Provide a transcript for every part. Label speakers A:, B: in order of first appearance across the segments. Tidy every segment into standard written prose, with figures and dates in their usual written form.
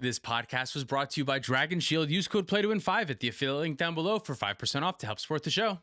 A: This podcast was brought to you by Dragon Shield. Use code PLAYTOWIN5 at the affiliate link down below for 5% off to help support the show.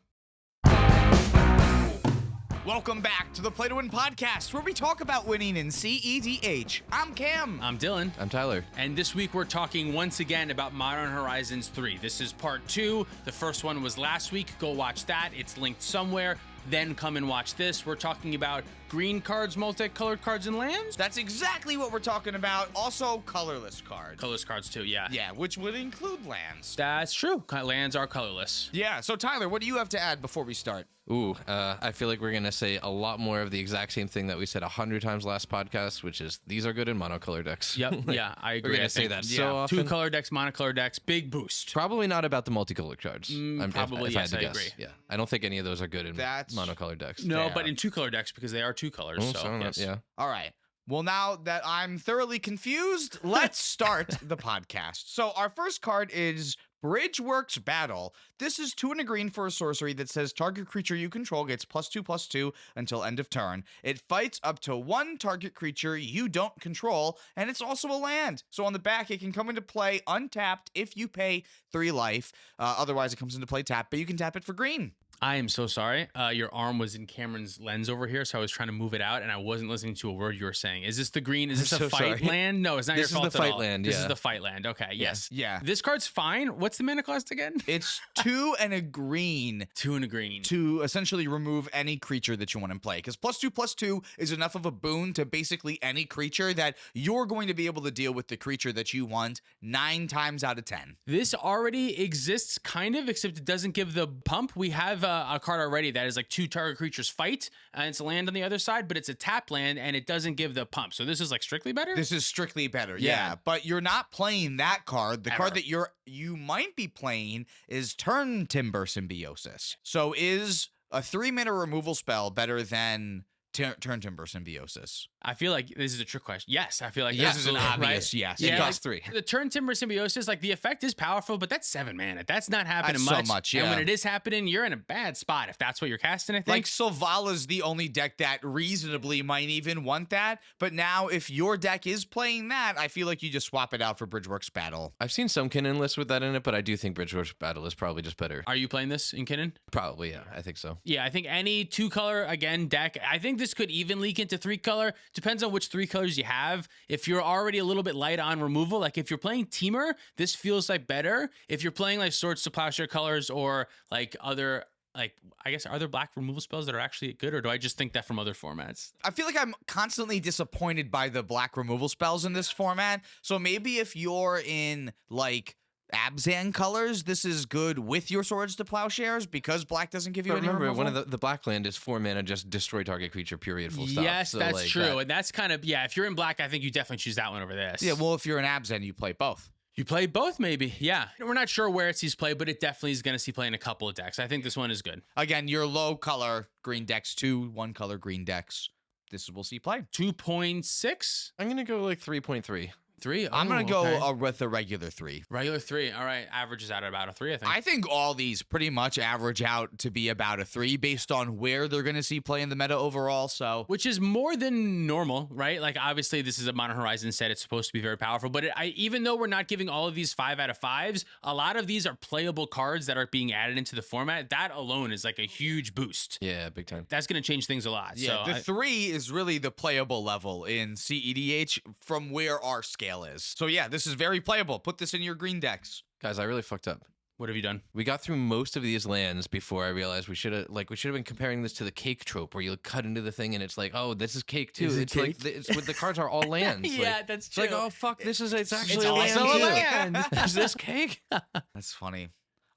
B: Welcome back to the Play to Win podcast, where we talk about winning in cEDH. I'm Cam.
A: I'm Dylan.
C: I'm Tyler.
A: And this week we're talking once again about Modern Horizons 3. This is part 2. The first one was last week. Go watch that. It's linked somewhere. Then come and watch this. We're talking about green cards, multicolored cards, and lands.
B: That's exactly what we're talking about. Also, colorless cards.
A: Colorless cards too, yeah.
B: Yeah, which would include lands.
A: That's true. Lands are colorless.
B: Yeah, so Tyler, what do you have to add before we start?
C: Ooh, I feel like we're going to say a lot more of the exact same thing that we said 100 times last podcast, which is these are good in monocolor decks.
A: Yep, yeah, I agree.
C: We're going to say that so often.
A: 2 color decks, monocolor decks, big boost.
C: Probably not about the multicolored cards.
A: Probably, yes, I agree.
C: Yeah, I don't think any of those are good in monocolored decks.
A: No,
B: fair.
A: but in 2 color decks because they are 2 colors. So yes.
C: Yeah.
B: All right. Well, now that I'm thoroughly confused, let's start the podcast. So our first card is Bridgeworks Battle. This is 2 and a green for a sorcery that says target creature you control gets +2/+2 until end of turn. It fights up to 1 target creature you don't control, and it's also a land. So on the back, it can come into play untapped if you pay 3 life. Otherwise, it comes into play tapped, but you can tap it for green.
A: I am so sorry. Your arm was in Cameron's lens over here, so I was trying to move it out, and I wasn't listening to a word you were saying. Is this the green? Is this a fight land? No, it's not your fault at all.
C: This is the fight land,
A: This is the fight land. Okay, yes.
B: Yeah.
A: This card's fine. What's the mana cost again?
B: It's 2 and a green
A: 2 and a green.
B: to essentially remove any creature that you want in play. Because +2/+2 is enough of a boon to basically any creature that you're going to be able to deal with the creature that you want 9 times out of 10.
A: This already exists, kind of, except it doesn't give the pump. We have a card already that is like 2 target creatures fight, and it's a land on the other side, but it's a tap land, and it doesn't give the pump. So this is like strictly better?
B: This is strictly better, yeah. But you're not playing that card. The card that you might be playing is Turn Timber Symbiosis. So is a 3-mana removal spell better than Turn Timber Symbiosis?
A: I feel like this is a trick question. Yes, I feel like
B: this is an obvious
A: right?
B: yes.
A: Yeah,
C: It costs 3.
A: The Turn Timber Symbiosis, like the effect is powerful, but that's 7 mana. That's not happening
B: That's so
A: much.
B: much, yeah.
A: And when it is happening, you're in a bad spot if that's what you're casting, I think.
B: Like Sylvala's the only deck that reasonably might even want that. But now if your deck is playing that, I feel like you just swap it out for Bridgeworks Battle.
C: I've seen some Kinnan lists with that in it, but I do think Bridgeworks Battle is probably just better.
A: Are you playing this in Kinnan?
C: Probably, yeah. I think so.
A: Yeah, I think any 2-color, again, deck, I think this could even leak into 3-color. Depends on which 3 colors you have. If you're already a little bit light on removal, like if you're playing Teamer, this feels like better. If you're playing like Swords to Plowshare colors or like other, like, I guess, are there black removal spells that are actually good, or do I just think that from other formats?
B: I feel like I'm constantly disappointed by the black removal spells in this format. So maybe if you're in like Abzan colors, this is good with your Swords to Plowshares because black doesn't give you any
C: remember,
B: removal.
C: one of the black land is 4 mana, just destroy target creature, period, full stop.
A: Yes,
C: So,
A: that's
C: like,
A: true. And that's kind of, yeah, if you're in black, I think you definitely choose that one over this.
B: Yeah, well, if you're an Abzan, you play both.
A: You play both, maybe. Yeah. We're not sure where it sees play, but it definitely is going to see play in a couple of decks. I think this one is good.
B: Again, your low color green decks, 2 1-color green decks. This will see play.
A: 2.6?
C: I'm going to go like 3.3.
A: 3?
B: I'm going to
A: okay.
B: go with a regular 3.
A: Regular 3. All right. Averages out at about a 3, I think.
B: I think all these pretty much average out to be about a 3 based on where they're going to see play in the meta overall. So,
A: which is more than normal, right? Like, obviously, this is a Modern Horizon set. It's supposed to be very powerful. But even though we're not giving all of these 5 out of 5s, a lot of these are playable cards that are being added into the format. That alone is like a huge boost.
C: Yeah, big time.
A: That's going to change things a lot.
B: yeah,
A: So
B: the 3 is really the playable level in cEDH from where our scale is. So, yeah, this is very playable. Put this in your green decks.
C: Guys, I really fucked up.
A: what have you done?
C: We got through most of these lands before I realized we should have been comparing this to the cake trope where you cut into the thing and it's like, oh, this is cake too.
A: Is it
C: It's
A: cake?
C: like it's with the cards are all lands.
A: Yeah,
C: like,
A: that's
C: it's
A: true.
C: like, oh fuck, it's actually
A: also
C: a
A: a
C: land.
A: land.
C: Is this cake?
B: That's funny.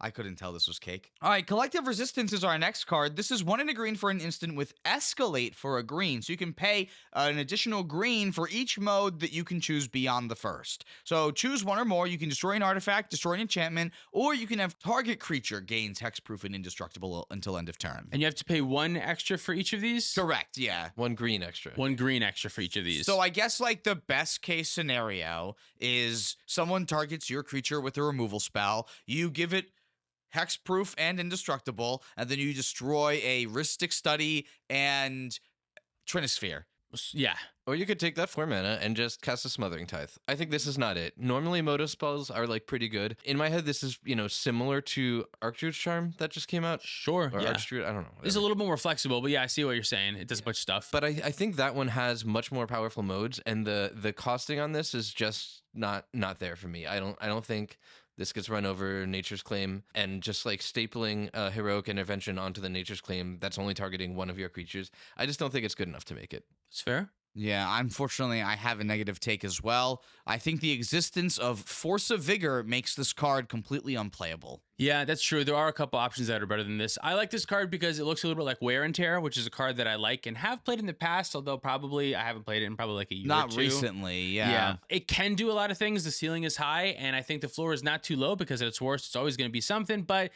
B: I couldn't tell this was cake. All right, Collective Resistance is our next card. This is 1 and a green for an instant with Escalate for a green. So you can pay an additional green for each mode that you can choose beyond the first. So choose 1 or more. You can destroy an artifact, destroy an enchantment, or you can have target creature gains hexproof and indestructible until end of turn.
A: And you have to pay 1 extra for each of these?
B: Correct, yeah.
C: 1 green extra.
A: 1 green extra for each of these.
B: So I guess like the best case scenario is someone targets your creature with a removal spell. You give it hexproof and indestructible, and then you destroy a Rhystic Study and Trinisphere.
A: Yeah.
C: Or you could take that 4 mana and just cast a Smothering Tithe. I think this is not it. Normally, Moto spells are like pretty good. In my head, this is, similar to Archdruid's Charm that just came out.
A: Sure.
C: Or
A: Yeah.
C: Archdruid, I don't know.
A: It's a
C: whatever.
A: little bit more flexible, but yeah, I see what you're saying. It does a bunch of stuff.
C: But I think that one has much more powerful modes, and the costing on this is just not there for me. I don't think this gets run over Nature's Claim, and just like stapling a heroic intervention onto the Nature's Claim that's only targeting one of your creatures. I just don't think it's good enough to make it.
A: It's fair.
B: Yeah, unfortunately, I have a negative take as well. I think the existence of Force of Vigor makes this card completely unplayable.
A: Yeah, that's true. There are a couple options that are better than this. I like this card because it looks a little bit like Wear and Tear, which is a card that I like and have played in the past, although probably I haven't played it in probably like a year or
B: Not
A: two.
B: recently, yeah.
A: It can do a lot of things. The ceiling is high, and I think the floor is not too low because at its worst, it's always going to be something, but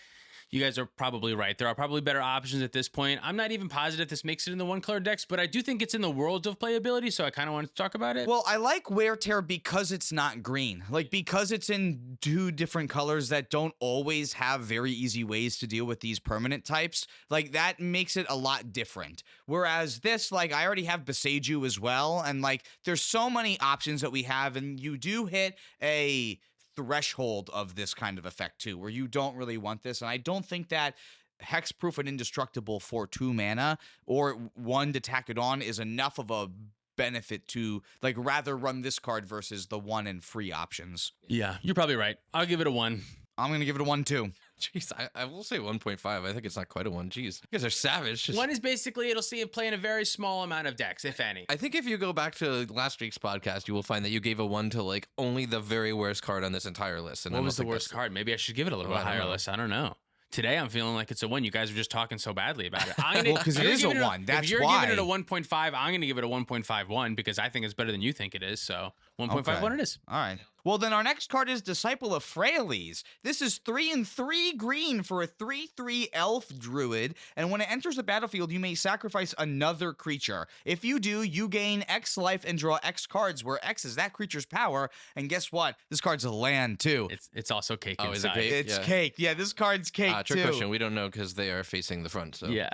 A: you guys are probably right. There are probably better options at this point. I'm not even positive this makes it in the one color decks, but I do think it's in the world of playability, so I kind of wanted to talk about it.
B: Well, I like Wear Tear because it's not green. Like, because it's in 2 different colors that don't always have very easy ways to deal with these permanent types. Like, that makes it a lot different. Whereas this, like, I already have Beseiju as well. And, like, there's so many options that we have. And you do hit a threshold of this kind of effect, too, where you don't really want this. And I don't think that Hexproof and Indestructible for 2 mana or 1 to tack it on is enough of a benefit to like rather run this card versus the 1 and free options.
A: Yeah, you're probably right. I'll give it a 1.
B: I'm gonna give it a 1 too.
C: Jeez, I will say 1.5. I think it's not quite a 1. Jeez, you guys are savage. Just...
A: 1 is basically it'll see it play in a very small amount of decks, if any.
C: I think if you go back to last week's podcast, you will find that you gave a 1 to like only the very worst card on this entire list. And
A: What
C: I
A: was
C: don't
A: the
C: think
A: worst
C: that's-
A: card? Maybe I should give it a little
C: Oh,
A: bit
C: I don't
A: higher
C: know.
A: list. I don't know. Today I'm feeling like it's a 1. You guys are just talking so badly about it.
B: Well, 'cause it is a 1. That's
A: if you're
B: why.
A: giving it a 1.5, I'm going to give it a 1.51 because I think it's better than you think it is. So 1.51 it is.
B: All right. Well, then our next card is Disciple of Freyalise. This is 3 and 3 green for a 3/3 elf druid, and when it enters the battlefield, you may sacrifice another creature. If you do, you gain X life and draw X cards, where X is that creature's power. And guess what? This card's a land too.
A: It's also cake
C: Oh, is it
A: inside.
C: cake?
B: It's
C: Yeah.
B: cake. Yeah, this card's cake
C: Trick
B: too.
C: question. We don't know because they are facing the front. So
A: Yeah.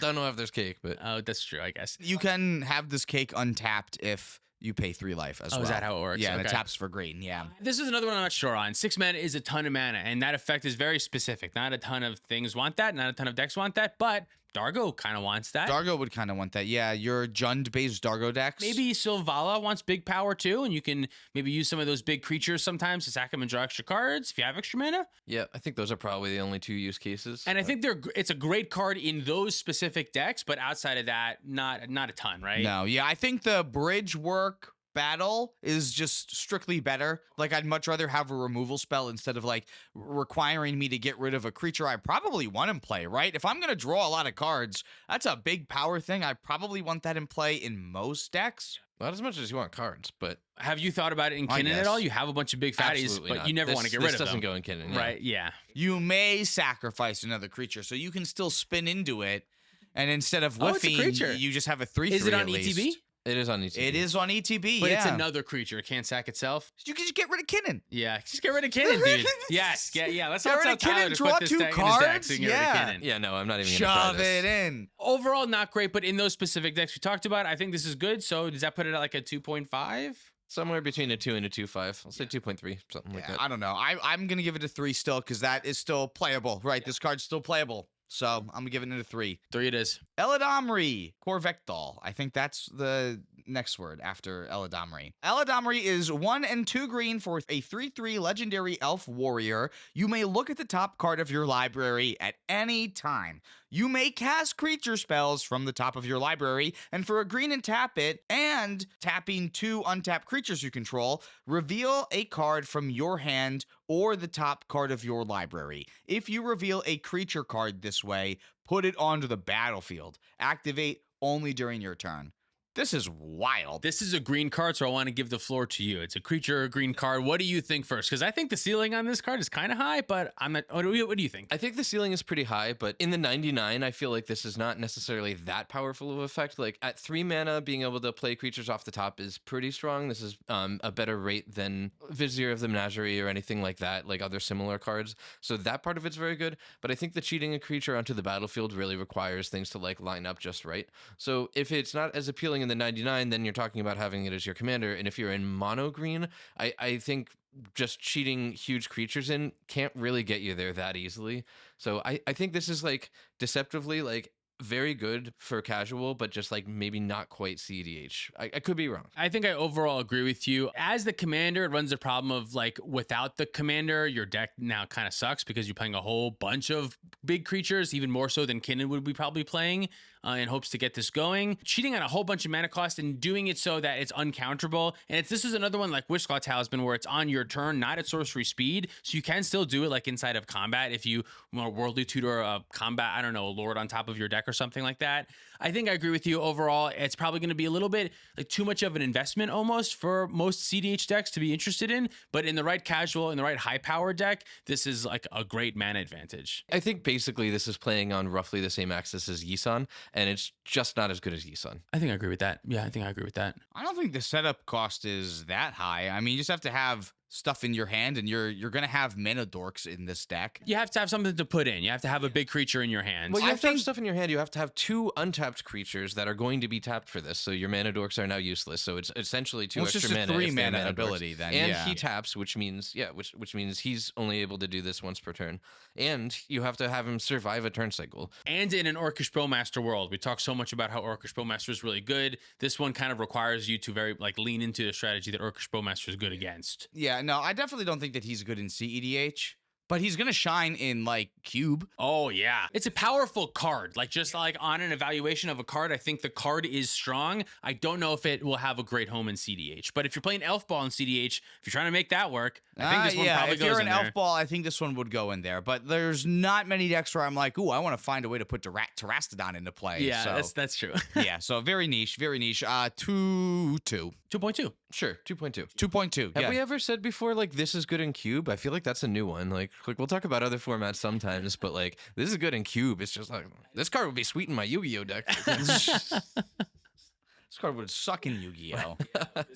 C: don't know if there's cake, but
A: Oh, that's true, I guess.
B: You can have this cake untapped if you pay 3 life as well.
A: Is that how it works?
B: Yeah, and it
A: Okay.
B: taps for green. Yeah.
A: This is another one I'm not sure on. 6 mana is a ton of mana, and that effect is very specific. Not a ton of things want that, not a ton of decks want that, but Dargo kind of wants that.
B: Dargo would kind of want that. Yeah, your Jund-based Dargo decks.
A: Maybe Sylvala wants big power too, and you can maybe use some of those big creatures sometimes to sack them and draw extra cards if you have extra mana.
C: yeah, I think those are probably the only 2 use cases.
A: And I think it's a great card in those specific decks, but outside of that, not a ton, right?
B: No, yeah, I think the bridge work battle is just strictly better. Like, I'd much rather have a removal spell instead of like requiring me to get rid of a creature I probably want in play, right? If I'm gonna draw a lot of cards, that's a big power thing. I probably want that in play in most decks.
C: Not as much as you want cards, but
A: Have you thought about it in
B: I
A: Kinnan at
B: guess.
A: all? You have a bunch of big fatties,
C: absolutely
A: but
C: not.
A: you never want to get rid of
C: This doesn't
A: them.
C: go in Kinnan, yeah.
A: Right? Yeah.
B: You may sacrifice another creature, so you can still spin into it, and instead of
A: Oh, it's a
B: whiffing,
A: creature.
B: you just have a 3/3
A: Is it on
B: at least.
A: ETB?
C: It is on ETB.
B: It is on ETB,
A: But
B: yeah.
A: it's another creature. It can't sack itself.
B: You can just get rid of Kinnan.
A: Yeah, just get rid of Kinnan, dude. Yes, yeah. Let's
B: Get
A: all
B: rid
A: tell
B: of
A: Tyler
B: Kinnan,
A: to
B: draw
A: put this
B: 2
A: deck in his deck
B: cards?
A: so he can get rid of
B: Yeah.
A: Kinnan.
C: Yeah, no, I'm not even gonna try
B: Shove
C: this.
B: it in.
A: Overall, not great, but in those specific decks we talked about, I think this is good. So does that put it at like a 2.5?
C: Somewhere between a 2 and a 2.5. I'll say 2.3, something like
B: Yeah,
C: that.
B: I don't know. I'm going to give it a 3 still because that is still playable, right? This card's still playable. So I'm going to give it a 3.
A: 3 it is.
B: Eladamri, Corvectol. I think that's the next word after Eladamri. Eladamri is 1 and 2 green for a 3/3 legendary elf warrior. You may look at the top card of your library at any time. You may cast creature spells from the top of your library, and for a green and tap it, and tapping 2 untapped creatures you control, reveal a card from your hand or the top card of your library. If you reveal a creature card this way, put it onto the battlefield. Activate only during your turn. This is wild.
A: This is a green card, so I want to give the floor to you. It's a creature, a green card. What do you think first? Because I think the ceiling on this card is kind of high, but I'm not. What do you think?
C: I think the ceiling is pretty high, but in the 99, I feel like this is not necessarily that powerful of an effect. Like at 3 mana, being able to play creatures off the top is pretty strong. This is a better rate than Vizier of the Menagerie or anything like that, like other similar cards. So that part of it's very good. But I think the cheating a creature onto the battlefield really requires things to like line up just right. So if it's not as appealing playing in the 99, then you're talking about having it as your commander. And if you're in mono green, I think just cheating huge creatures in can't really get you there that easily. So I think this is like deceptively like very good for casual, but just like maybe not quite cEDH. I could be wrong.
A: I think I overall agree with you. As the commander, it runs the problem of like without the commander, your deck now kind of sucks because you're playing a whole bunch of big creatures, even more so than Kinnan would be probably playing in hopes to get this going. Cheating on a whole bunch of mana cost and doing it so that it's uncounterable. And this is another one like Wishclaw Talisman where it's on your turn, not at sorcery speed. So you can still do it like inside of combat if you want Worldly Tutor a combat, I don't know, a lord on top of your deck or something like that. I think I agree with you overall. It's probably going to be a little bit like too much of an investment almost for most cEDH decks to be interested in, but in the right casual, in the right high power deck, this is like a great mana advantage.
C: I think basically this is playing on roughly the same axis as Yisan, and it's just not as good as Yisan.
A: I think I agree with that. Yeah, I think I agree with that.
B: I don't think the setup cost is that high. I mean, you just have to have stuff in your hand, and you're gonna have mana dorks in this deck.
A: You have to have something to put in. You have to have a big creature in your hand.
C: Well, you have to have stuff in your hand. You have to have 2 untapped creatures that are going to be tapped for this. So your mana dorks are now useless. So it's essentially 2 extra
B: just
C: mana.
B: a 3
C: if they're
B: mana
C: dorks.
B: ability then.
C: And
B: yeah.
C: he taps, which means which means he's only able to do this once per turn. And you have to have him survive a turn cycle.
A: And in an Orcish Bowmaster world, we talk so much about how Orcish Bowmaster is really good. This one kind of requires you to very like lean into the strategy that Orcish Bowmaster is good against.
B: Yeah, no, I definitely don't think that he's good in cEDH, but he's gonna shine in like Cube.
A: Oh yeah, it's a powerful card. Like just like on an evaluation of a card, I think the card is strong. I don't know if it will have a great home in cEDH, but if you're playing Elf Ball in cEDH, if you're trying to make that work, I think this one probably
B: if
A: goes
B: you're
A: in
B: an
A: there.
B: Elf Ball, I think this one would go in there. But there's not many decks where I'm like, ooh, I want to find a way to put Terrastodon into play.
A: Yeah,
B: so,
A: that's true.
B: yeah, so very niche, very niche. 2.2.
A: 2.2.
C: Sure, 2.2.
B: 2.2.
C: Have
B: yeah.
C: we ever said before like this is good in Cube? I feel like that's a new one. Like we'll talk about other formats sometimes, but like this is good in Cube. It's just like this card would be sweet in my Yu-Gi-Oh deck.
B: This card would suck in Yu-Gi-Oh.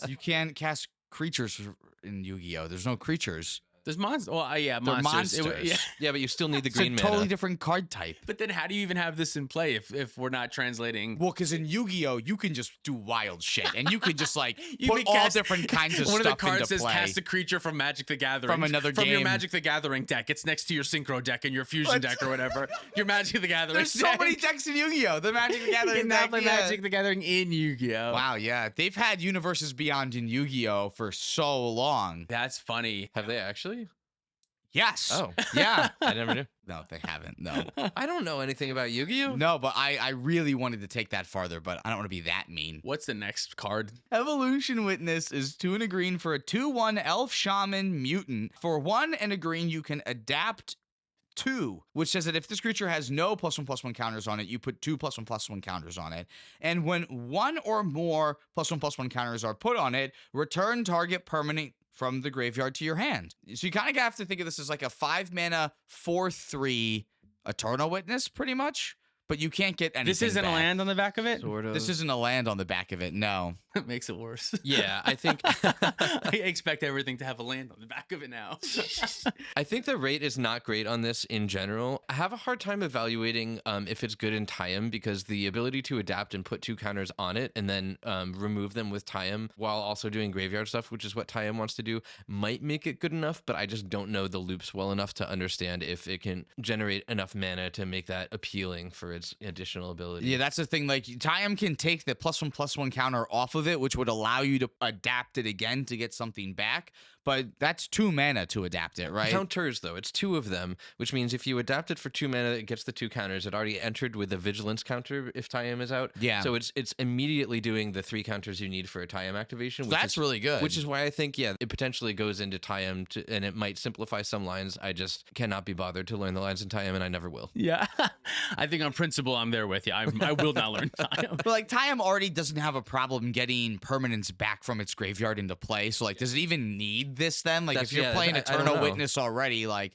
B: You can't cast creatures in Yu-Gi-Oh. There's no creatures.
A: There's monsters. Well, yeah,
B: They're
A: monsters.
B: monsters.
C: Yeah, but you still need the
B: It's
C: green
B: a
C: mana.
B: totally different card type.
A: But then how do you even have this in play if we're not translating?
B: Well, because in Yu-Gi-Oh, you can just do wild shit, and you could just like
A: You
B: put
A: can
B: all
A: cast-
B: different kinds of
A: One of
B: stuff
A: the cards
B: into
A: says
B: play.
A: cast a creature from Magic the Gathering.
B: From another
A: From your
B: game.
A: Magic the Gathering deck. It's next to your Synchro deck and your Fusion
B: What?
A: deck or whatever. Your Magic the Gathering
B: There's so
A: deck.
B: many decks in Yu-Gi-Oh. The Magic the
A: You
B: Gathering
A: can now
B: deck.
A: play
B: yeah.
A: Magic the Gathering in Yu-Gi-Oh.
B: Wow, yeah, they've had Universes Beyond in Yu-Gi-Oh for so long.
A: That's funny.
C: Have they actually?
B: Yes.
C: Oh,
B: Yeah.
C: I never knew.
B: No, they haven't. No.
C: I don't know anything about Yu-Gi-Oh.
B: No, but I really wanted to take that farther, but I don't want to be that mean.
A: What's the next card?
B: Evolution Witness is 2 and a green for a 2/1 Elf Shaman Mutant. For 1 and a green, you can adapt 2, which says that if this creature has no +1/+1 counters on it, you put 2 +1/+1 counters on it. And when 1 or more +1/+1 counters are put on it, return target permanent from the graveyard to your hand. So you kind of have to think of this as like a 5 mana 4/3 Eternal Witness, pretty much. But you can't get anything
A: This isn't
B: back.
A: a land on the back of it?
C: Sort of.
B: This isn't a land on the back of it, no.
A: It makes it worse.
C: Yeah, I think
A: I expect everything to have a land on the back of it now.
C: I think the rate is not great on this in general. I have a hard time evaluating if it's good in Tayum because the ability to adapt and put 2 counters on it and then remove them with Tayum while also doing graveyard stuff, which is what Tayum wants to do, might make it good enough, but I just don't know the loops well enough to understand if it can generate enough mana to make that appealing for its additional ability.
B: Yeah, that's the thing. Like, Tayum can take the +1/+1 counter off of it, which would allow you to adapt it again to get something back. But that's 2 mana to adapt it, right?
C: Counters, though. It's 2 of them, which means if you adapt it for 2 mana, it gets the 2 counters. It already entered with the Vigilance counter if Tayum is out.
B: Yeah.
C: So it's immediately doing the 3 counters you need for a Tayum activation. Which
B: That's
C: is,
B: really good.
C: Which is why I think, yeah, it potentially goes into Tayum, and it might simplify some lines. I just cannot be bothered to learn the lines in Tayum, and I never will.
A: Yeah. I think on principle, I'm there with you. I will not learn time.
B: But like, Tayum already doesn't have a problem getting permanents back from its graveyard into play. So like, does it even need this then? Like,
C: That's-
B: if you're
C: yeah,
B: playing
C: I don't
B: Eternal
C: know.
B: Witness already, like,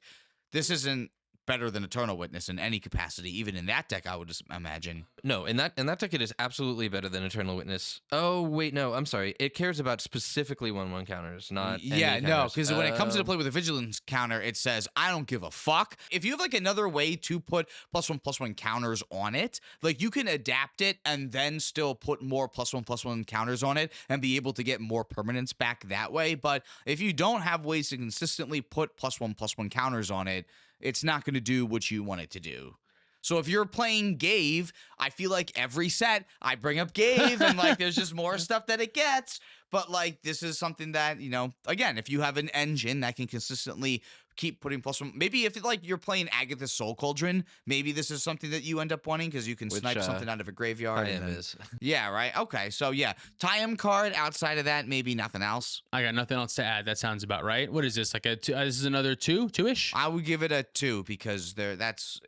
B: this isn't better than Eternal Witness in any capacity, even in that deck, I would just imagine.
C: No, in that deck it is absolutely better than Eternal Witness. Oh wait, no, I'm sorry. It cares about specifically 1/1 counters, not
B: Yeah,
C: any
B: no,
C: counters.
B: because when it comes into play with a Vigilance counter, it says, I don't give a fuck. If you have like another way to put +1/+1 counters on it, like you can adapt it and then still put more +1/+1 counters on it and be able to get more permanence back that way. But if you don't have ways to consistently put +1/+1 counters on it, it's not going to do what you want it to do. So if you're playing Gave, I feel like every set I bring up Gave and like there's just more stuff that it gets. But like this is something that, you know, again, if you have an engine that can consistently keep putting +1, maybe if like you're playing Agatha's Soul Cauldron, maybe this is something that you end up wanting because you can snipe something out of a graveyard.
C: I am is.
B: Yeah, right. Okay, so yeah, Tie-Em card. Outside of that, maybe nothing else.
A: I got nothing else to add. That sounds about right. What is this? Like a two, this is another two-ish?
B: I would give it a 2 because that's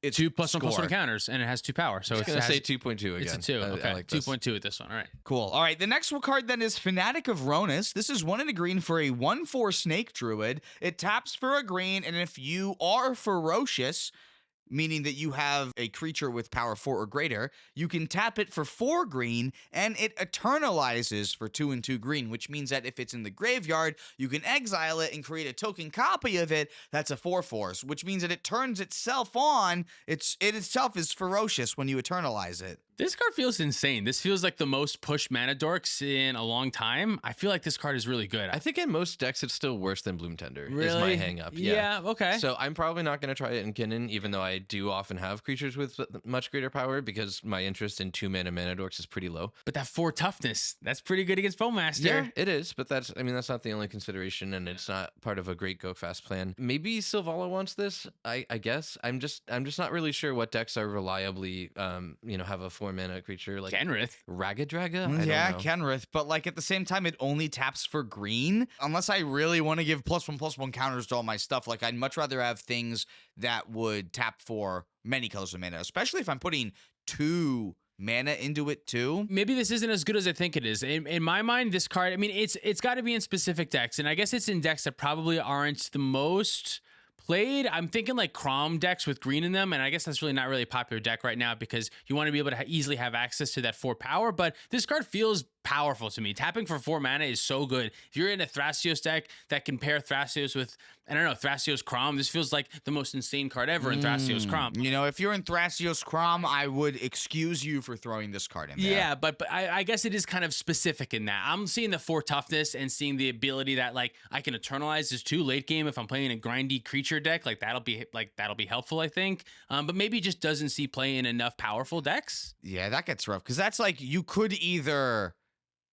B: it's
A: 2 +1/+1
B: score.
A: counters, and it has 2 power. So
C: I was
A: it's
C: going to say 2.2 again.
A: it's a 2.
C: I
A: Okay,
C: like this.
A: 2.2 with this one. All right.
B: Cool. All right, the next card then is Fanatic of Ronus. This is 1 and a green for a 1/4 Snake Druid. It taps for a green, and if you are ferocious, meaning that you have a creature with power 4 or greater, you can tap it for 4 green, and it eternalizes for 2 and 2 green, which means that if it's in the graveyard, you can exile it and create a token copy of it that's a 4/4, which means that it turns itself on. It itself is ferocious when you eternalize it.
A: This card feels insane. This feels like the most pushed mana dorks in a long time. I feel like this card is really good.
C: I think in most decks it's still worse than Bloom Tender is
A: Really?
C: my hang up. Yeah.
A: Okay.
C: So I'm probably not going to try it in Kinnan, even though I do often have creatures with much greater power because my interest in 2 mana dorks is pretty low.
A: But that 4 toughness, that's pretty good against Bowmaster.
C: Yeah, it is, but that's not the only consideration, and it's not part of a great go fast plan. Maybe Sylvala wants this. I guess I'm just not really sure what decks are reliably have a 4 mana creature like
A: Kenrith.
C: Ragged Draga.
B: Yeah,
C: I don't know.
B: Kenrith, but like at the same time, it only taps for green. Unless I really want to give +1/+1 counters to all my stuff, like I'd much rather have things that would tap for many colors of mana, especially if I'm putting 2 mana into it too.
A: Maybe this isn't as good as I think it is. In my mind, this card, I mean, it's got to be in specific decks, and I guess it's in decks that probably aren't the most played. I'm thinking like Crom decks with green in them, and I guess that's really not really a popular deck right now because you want to be able to easily have access to that 4 power, but this card feels powerful to me. Tapping for 4 mana is so good. If you're in a Thrasios deck that can pair Thrasios with, I don't know, Thrasios Crom, this feels like the most insane card ever in Thrasios Crom.
B: You know, if you're in Thrasios Crom, I would excuse you for throwing this card in there.
A: Yeah, but I guess it is kind of specific in that. I'm seeing the 4 toughness and seeing the ability that like I can eternalize this too late game if I'm playing a grindy creature deck. Like that'll be helpful, I think. But maybe it just doesn't see play in enough powerful decks.
B: Yeah, that gets rough because that's like you could either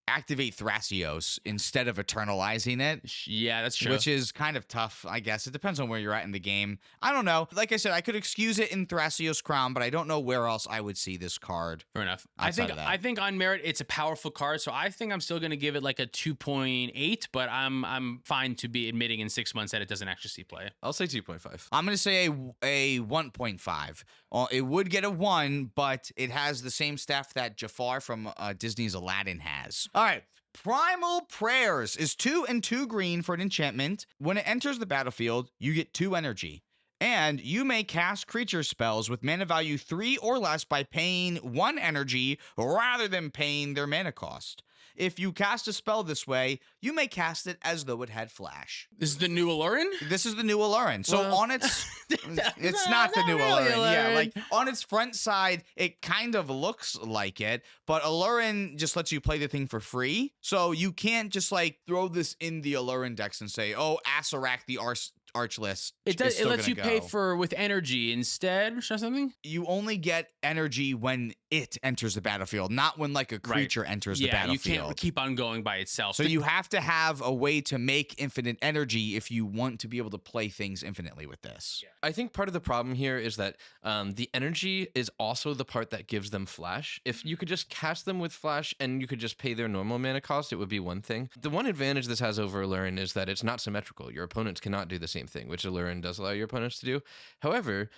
B: activate Thrasios instead of eternalizing it.
A: Yeah, that's true.
B: Which is kind of tough, I guess. It depends on where you're at in the game. I don't know. Like I said, I could excuse it in Thrasios Crown, but I don't know where else I would see this card.
A: Fair enough.
B: outside of that.
A: I think on merit it's a powerful card, so I think I'm still going to give it like a 2.8, but I'm fine to be admitting in 6 months that it doesn't actually see play.
C: I'll say 2.5.
B: I'm going to say a 1.5. It would get a 1, but it has the same staff that Jafar from Disney's Aladdin has. All right. Primal Prayers is 2 and 2 green for an enchantment. When it enters the battlefield, you get 2 energy. And you may cast creature spells with mana value 3 or less by paying 1 energy rather than paying their mana cost. If you cast a spell this way, you may cast it as though it had flash.
A: This is the new Allurin?
B: This is the new Allurin. So
C: Well,
B: on its... it's not the new
A: really
B: Allurin. Yeah,
A: Allurin.
B: like on its front side, it kind of looks like it, but Allurin just lets you play the thing for free. So you can't just like throw this in the Allurin decks and say, oh, Asarak the Archless.
A: It does.
B: is still
A: It lets you
B: gonna
A: pay
B: go.
A: for with energy instead or something.
B: You only get energy when it enters the battlefield, not when like a creature enters the
A: Yeah, you
B: battlefield.
A: can't keep on going by itself.
B: So you have to have a way to make infinite energy if you want to be able to play things infinitely with this.
A: Yeah.
C: I think part of the problem here is that the energy is also the part that gives them flash. If you could just cast them with flash and you could just pay their normal mana cost, it would be one thing. The one advantage this has over Allurin is that it's not symmetrical. Your opponents cannot do the same same thing, which Allurin does allow your opponents to do. However,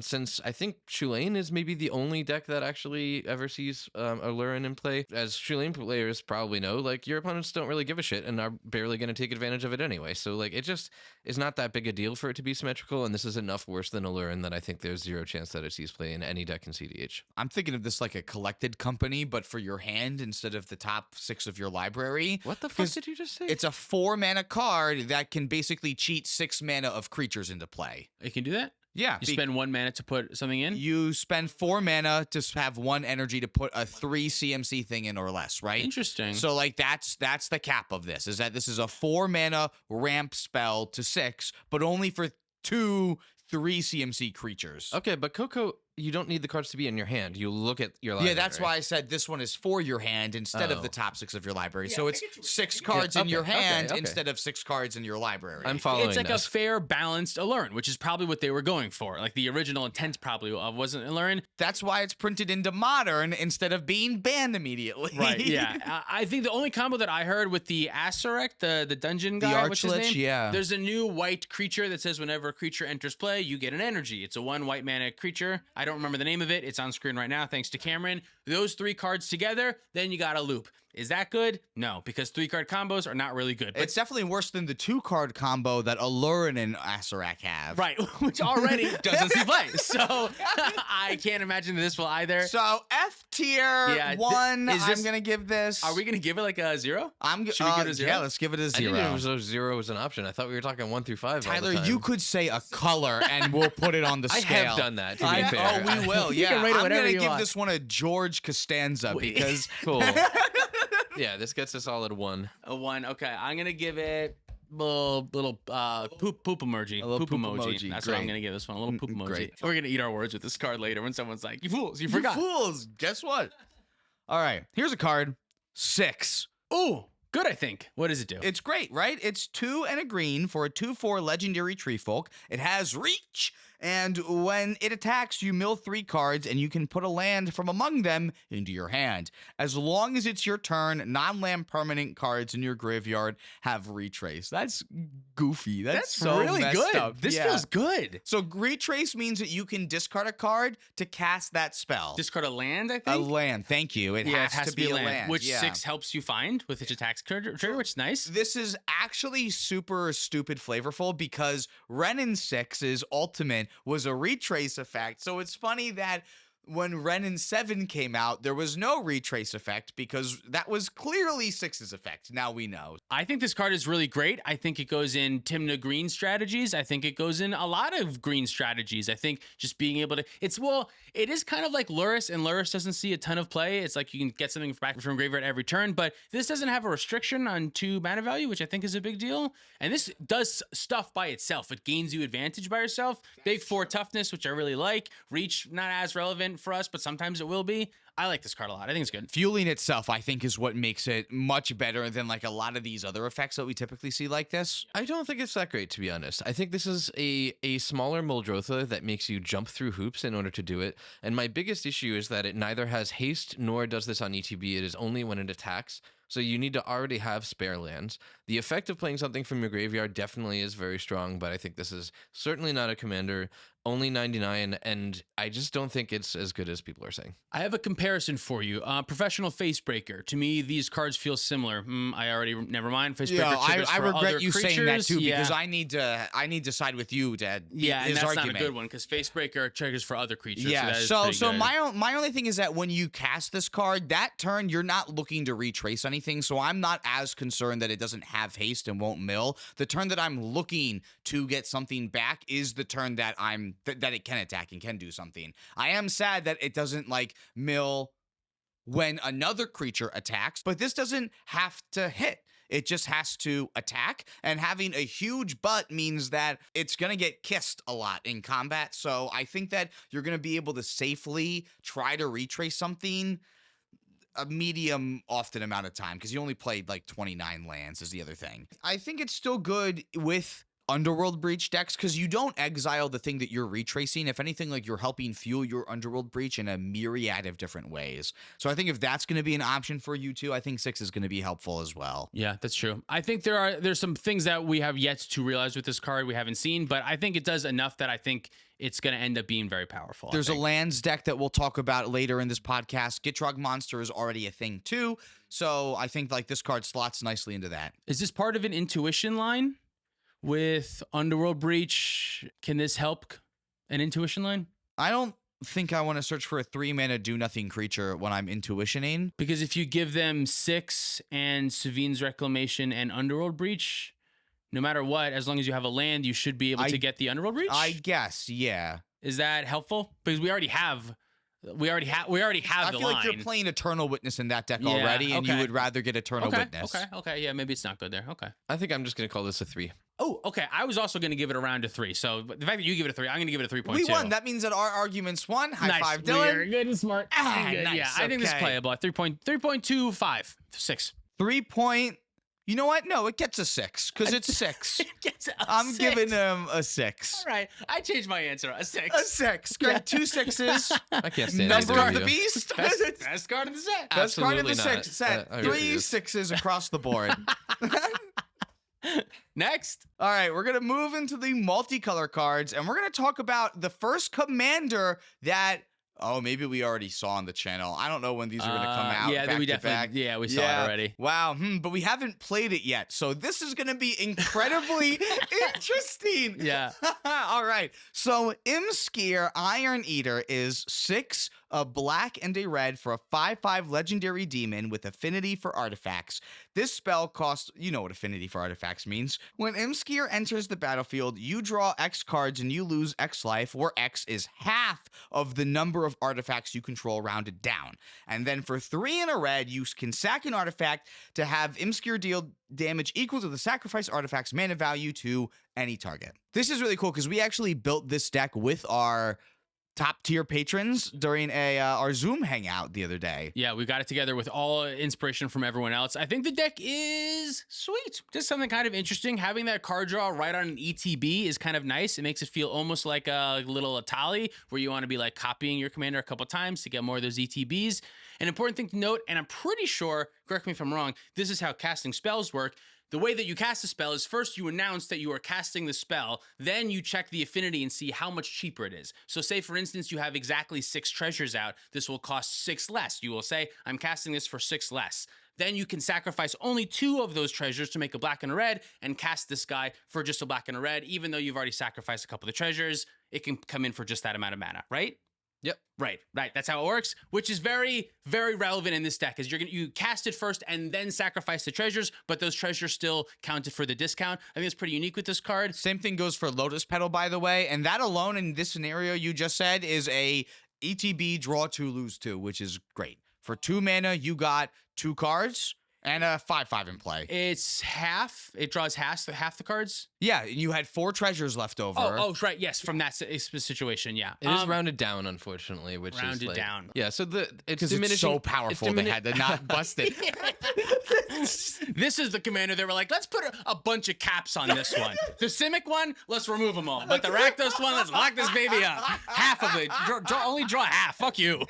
C: since I think Shulane is maybe the only deck that actually ever sees Allurin in play, as Shulane players probably know, like your opponents don't really give a shit and are barely going to take advantage of it anyway. So like it just is not that big a deal for it to be symmetrical, and this is enough worse than Allurin that I think there's zero chance that it sees play in any deck in CEDH.
B: I'm thinking of this like a collected company, but for your hand instead of the top 6 of your library.
C: What the fuck
B: Because
C: did you just say?
B: It's a 4-mana card that can basically cheat 6 mana of creatures into play.
A: It can do that?
B: Yeah.
A: You spend 1 mana to put something in?
B: You spend 4 mana to have 1 energy to put a 3 CMC thing in or less, right?
A: Interesting.
B: So like that's the cap of this, is that this is a 4 mana ramp spell to 6, but only for 2 3 CMC creatures.
C: Okay, but Coco, you don't need the cards to be in your hand. You look at your library.
B: Yeah, that's why I said this one is for your hand instead of the top 6 of your library. So it's 6 cards in your hand instead of 6 cards in your library.
C: I'm following
A: It's like
C: this.
A: a fair, balanced Allurin, which is probably what they were going for. Like the original intent probably wasn't Allurin.
B: That's why it's printed into Modern instead of being banned immediately.
A: Right, yeah. I think the only combo that I heard with the Asurek, the dungeon guy, what's his name?
B: yeah.
A: There's a new white creature that says whenever a creature enters play, you get an energy. It's a 1 white mana creature. I don't remember the name of it. It's on screen right now, thanks to Cameron. Those 3 cards together, then you got a loop. Is that good? No, because 3-card combos are not really good. But
B: It's definitely worse than the 2-card combo that Allurin and Asurek have.
A: right, which already doesn't see play. So I can't imagine that this will either.
B: So F tier 1,
A: is this-
B: I'm gonna give this.
A: Are we going to give it like a 0?
B: Should
A: we give it a 0?
B: Yeah, let's give it a
C: I
B: 0.
C: didn't know 0 was an option. I thought we were talking 1 through 5. all the
B: Tyler,
C: time.
B: you could say a color and we'll put it on the
C: I
B: scale.
C: have done that, to be fair.
B: Oh, we will.
A: You
B: Yeah,
A: can rate it
B: I'm
A: whatever
B: gonna
A: you
B: give
A: want.
B: this one a George Costanza because
C: Cool. Yeah, this gets a solid 1.
A: A 1. Okay, I'm going to give it little poop emoji.
B: A little
A: Poop
B: poop
A: emoji.
B: emoji.
A: That's what I'm
B: Great.
A: going to give this one. A little poop emoji.
B: Great.
A: We're going to eat our words with this card later when someone's like, you fools, you
B: You
A: forgot.
B: fools. Guess what? All right, here's a card. 6.
A: Ooh, good, I think. What does it do?
B: It's great, right? It's 2 and a green for a 2/4 legendary Treefolk. It has reach, and when it attacks, you mill 3 cards, and you can put a land from among them into your hand. As long as it's your turn, non-land permanent cards in your graveyard have retrace. That's goofy. That's so
A: really
B: messed
A: good.
B: up.
A: This
B: Yeah.
A: feels good.
B: So retrace means that you can discard a card to cast that spell.
A: Discard a land, I
B: A
A: think.
B: land. Thank you. It has to be a land.
A: which
B: yeah.
A: 6 helps you find with its attacks trigger, which is nice.
B: This is actually super stupid flavorful because Renin 6's ultimate was a retrace effect. So it's funny that when Renin 7 came out, there was no retrace effect because that was clearly 6's effect. Now we know.
A: I think this card is really great. I think it goes in Timna green strategies. I think it goes in a lot of green strategies. I think just being able to, it is kind of like Luris, and Luris doesn't see a ton of play. It's like you can get something back from graveyard every turn, but this doesn't have a restriction on 2 mana value, which I think is a big deal. And this does stuff by itself. It gains you advantage by yourself. Big 4 toughness, which I really like. Reach, not as relevant for us, but sometimes it will be. I like this card a lot. I think it's good.
B: Fueling itself, I think, is what makes it much better than like a lot of these other effects that we typically see like this.
C: I don't think it's that great, to be honest. I think this is a smaller Muldrotha that makes you jump through hoops in order to do it. And my biggest issue is that it neither has haste nor does this on ETB. It is only when it attacks. So you need to already have spare lands. The effect of playing something from your graveyard definitely is very strong, but I think this is certainly not a commander. Only 99, and I just don't think it's as good as people are saying.
A: I have a comparison for you. Professional Facebreaker. To me, these cards feel similar. Never mind. Facebreaker triggers
B: I
A: for
B: regret
A: other
B: you saying that
A: creatures.
B: too
A: Yeah.
B: because I need to side with you, Dad.
A: Yeah,
B: his
A: and that's
B: argument.
A: not a good one because Facebreaker triggers for other creatures.
B: Yeah,
A: so
B: so my only thing is that when you cast this card, that turn you're not looking to retrace anything, so I'm not as concerned that it doesn't have haste and won't mill. The turn that I'm looking to get something back is the turn that that it can attack and can do something. I am sad that it doesn't like mill when another creature attacks, but this doesn't have to hit. It just has to attack, and having a huge butt means that it's going to get kissed a lot in combat. So I think that you're going to be able to safely try to retrace something a medium often amount of time because you only played like 29 lands is the other thing. I think it's still good with Underworld Breach decks, because you don't exile the thing that you're retracing. If anything, like, you're helping fuel your Underworld Breach in a myriad of different ways. So I think if that's going to be an option for you too, I think 6 is going to be helpful as well.
A: Yeah, that's true. I think there's some things that we have yet to realize with this card we haven't seen, but I think it does enough that I think it's going to end up being very powerful.
B: There's a lands deck that we'll talk about later in this podcast. Gitrog Monster is already a thing too, so I think like this card slots nicely into that.
A: Is this part of an intuition line with Underworld Breach? Can this help an intuition line?
B: I don't think I want to search for a 3-mana do-nothing creature when I'm intuitioning.
A: Because if you give them 6 and Savine's Reclamation and Underworld Breach, no matter what, as long as you have a land, you should be able to get the Underworld Breach?
B: I guess, yeah.
A: Is that helpful? Because we already have the line.
B: I feel like you're playing Eternal Witness in that deck already, and you would rather get Eternal Witness.
A: Okay, yeah, maybe it's not good there. Okay.
C: I think I'm just going to call this a 3.
A: Oh, okay. I was also going to give it around a 3. So the fact that you give it a 3, I'm going to give it a 3.2.
B: We won. That means that our arguments won. High
A: nice.
B: five, Dylan.
A: We're good and smart. Good.
B: Nice.
A: Yeah, I think this is playable. 3.25, 6.
B: 3 point. You know what? No, it gets a 6 because it's 6.
A: It gets a
B: I'm
A: 6.
B: giving him a 6.
A: All right. I changed my answer. A 6.
B: A 6. Great. Yeah. 2 6s.
C: I can't stand
B: Number
C: either
B: of the
C: you.
B: beast.
A: Best card in the set.
B: Best card in the
C: Absolutely
B: set.
C: not. I agree
B: 3
C: with
B: 6s across the board.
A: Next.
B: All right, we're going to move into the multicolor cards, and we're going to talk about the first commander that, maybe we already saw on the channel. I don't know when these are going to come out.
A: Yeah,
B: back
A: we
B: to
A: definitely,
B: back.
A: yeah, we saw it already.
B: Wow, but we haven't played it yet, so this is going to be incredibly interesting.
A: Yeah.
B: All right, so Imskir Iron Eater is 6, a black and a red for a 5/5 legendary demon with affinity for artifacts. This spell costs, you know what affinity for artifacts means. When Imskir enters the battlefield, you draw X cards and you lose X life, where X is half of the number of artifacts you control rounded down. And then for 3 and a red, you can sack an artifact to have Imskir deal damage equal to the sacrifice artifact's mana value to any target. This is really cool because we actually built this deck with our top tier patrons during our Zoom hangout the other day.
A: Yeah, we got it together with all inspiration from everyone else. I think the deck is sweet. Just something kind of interesting. Having that card draw right on an ETB is kind of nice. It makes it feel almost like a little Atali, where you want to be like copying your commander a couple times to get more of those ETBs. An important thing to note, and I'm pretty sure, correct me if I'm wrong, this is how casting spells work. The way that you cast a spell is first you announce that you are casting the spell, then you check the affinity and see how much cheaper it is. So say, for instance, you have exactly 6 treasures out. This will cost 6 less. You will say, I'm casting this for 6 less. Then you can sacrifice only 2 of those treasures to make a black and a red and cast this guy for just a black and a red. Even though you've already sacrificed a couple of the treasures, it can come in for just that amount of mana, right?
C: Yep.
A: Right. That's how it works, which is very, very relevant in this deck, is you cast it first and then sacrifice the treasures, but those treasures still counted for the discount. I think it's pretty unique with this card.
B: Same thing goes for Lotus Petal, by the way, and that alone in this scenario you just said is a ETB draw 2, lose 2, which is great. For 2 mana, you got 2 cards and a 5/5 in play.
A: It's half. It draws half the cards.
B: Yeah, you had 4 treasures left over.
A: Oh, right. Yes, from that situation. Yeah,
C: it is rounded down, unfortunately, which
A: rounded
C: is like,
A: down.
C: Yeah, so it's
B: diminishing. It's so powerful they had to not bust it.
A: This is the commander. They were like, let's put a bunch of caps on this one. The Simic one, let's remove them all. But the Rakdos one, let's lock this baby up. Half of it. Only draw half. Fuck you.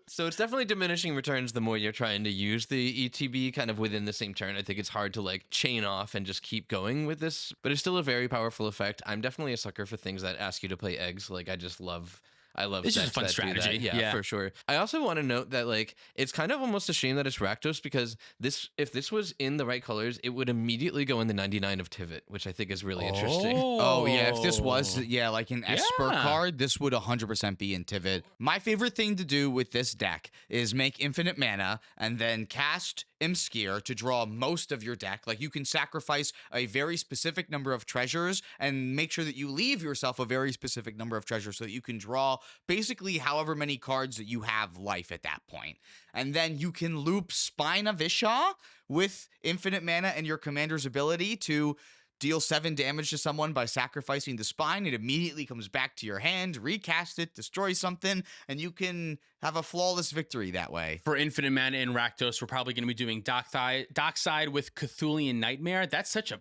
C: So it's definitely diminishing returns the more you're trying to use the ETB kind of within the same turn. I think it's hard to like chain off and just keep going with this, but it's still a very powerful effect. I'm definitely a sucker for things that ask you to play eggs. Like I love
A: It's just a
C: decks
A: fun
C: that do
A: strategy.
C: that. Yeah, for sure. I also want to note that like it's kind of almost a shame that it's Rakdos, because if this was in the right colors, it would immediately go in the 99 of Tivit, which I think is really interesting.
B: Oh yeah, if this was like an Esper
A: Yeah.
B: card, this would 100% be in Tivit. My favorite thing to do with this deck is make infinite mana and then cast Imskir to draw most of your deck. Like you can sacrifice a very specific number of treasures and make sure that you leave yourself a very specific number of treasures so that you can draw basically however many cards that you have life at that point. And then you can loop Spine of Isha with infinite mana and your commander's ability to deal 7 damage to someone by sacrificing the spine. It immediately comes back to your hand, recast it, destroy something, and you can have a flawless victory that way.
A: For infinite mana in Rakdos, we're probably going to be doing Dockside with Cthulhian Nightmare. That's such a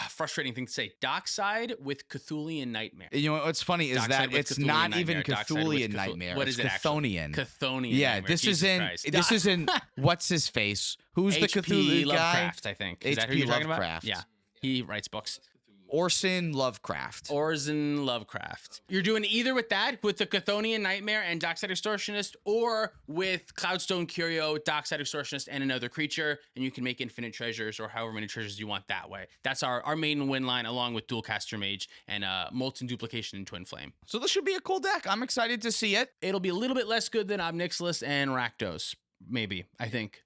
A: frustrating thing to say. Dockside with Cthulhian Nightmare.
B: You know what's funny is
A: Dockside
B: that
A: with
B: it's
A: Cthulhian
B: not
A: Nightmare.
B: even
A: Dockside with
B: Cthulhian Nightmare.
A: What
B: it's
A: is it actually?
B: Chthonian.
A: Chthonian
B: Yeah,
A: Nightmare.
B: this
A: Jesus
B: isn't.
A: Christ.
B: This isn't. What's his face? Who's the
A: H.P.
B: Cthulhu guy?
A: Lovecraft, I think. Is that who
B: H.P.
A: you're talking about?
B: Lovecraft.
A: Yeah. He writes books.
B: Orson Lovecraft.
A: Orson Lovecraft. You're doing either with that, with the Chthonian Nightmare and Dockside Extortionist, or with Cloudstone Curio, Dockside Extortionist, and another creature, and you can make infinite treasures or however many treasures you want that way. That's our main win line, along with Dualcaster Mage and Molten Duplication and Twin Flame.
B: So this should be a cool deck. I'm excited to see it.
A: It'll be a little bit less good than Obnixilis and Rakdos, maybe, I think.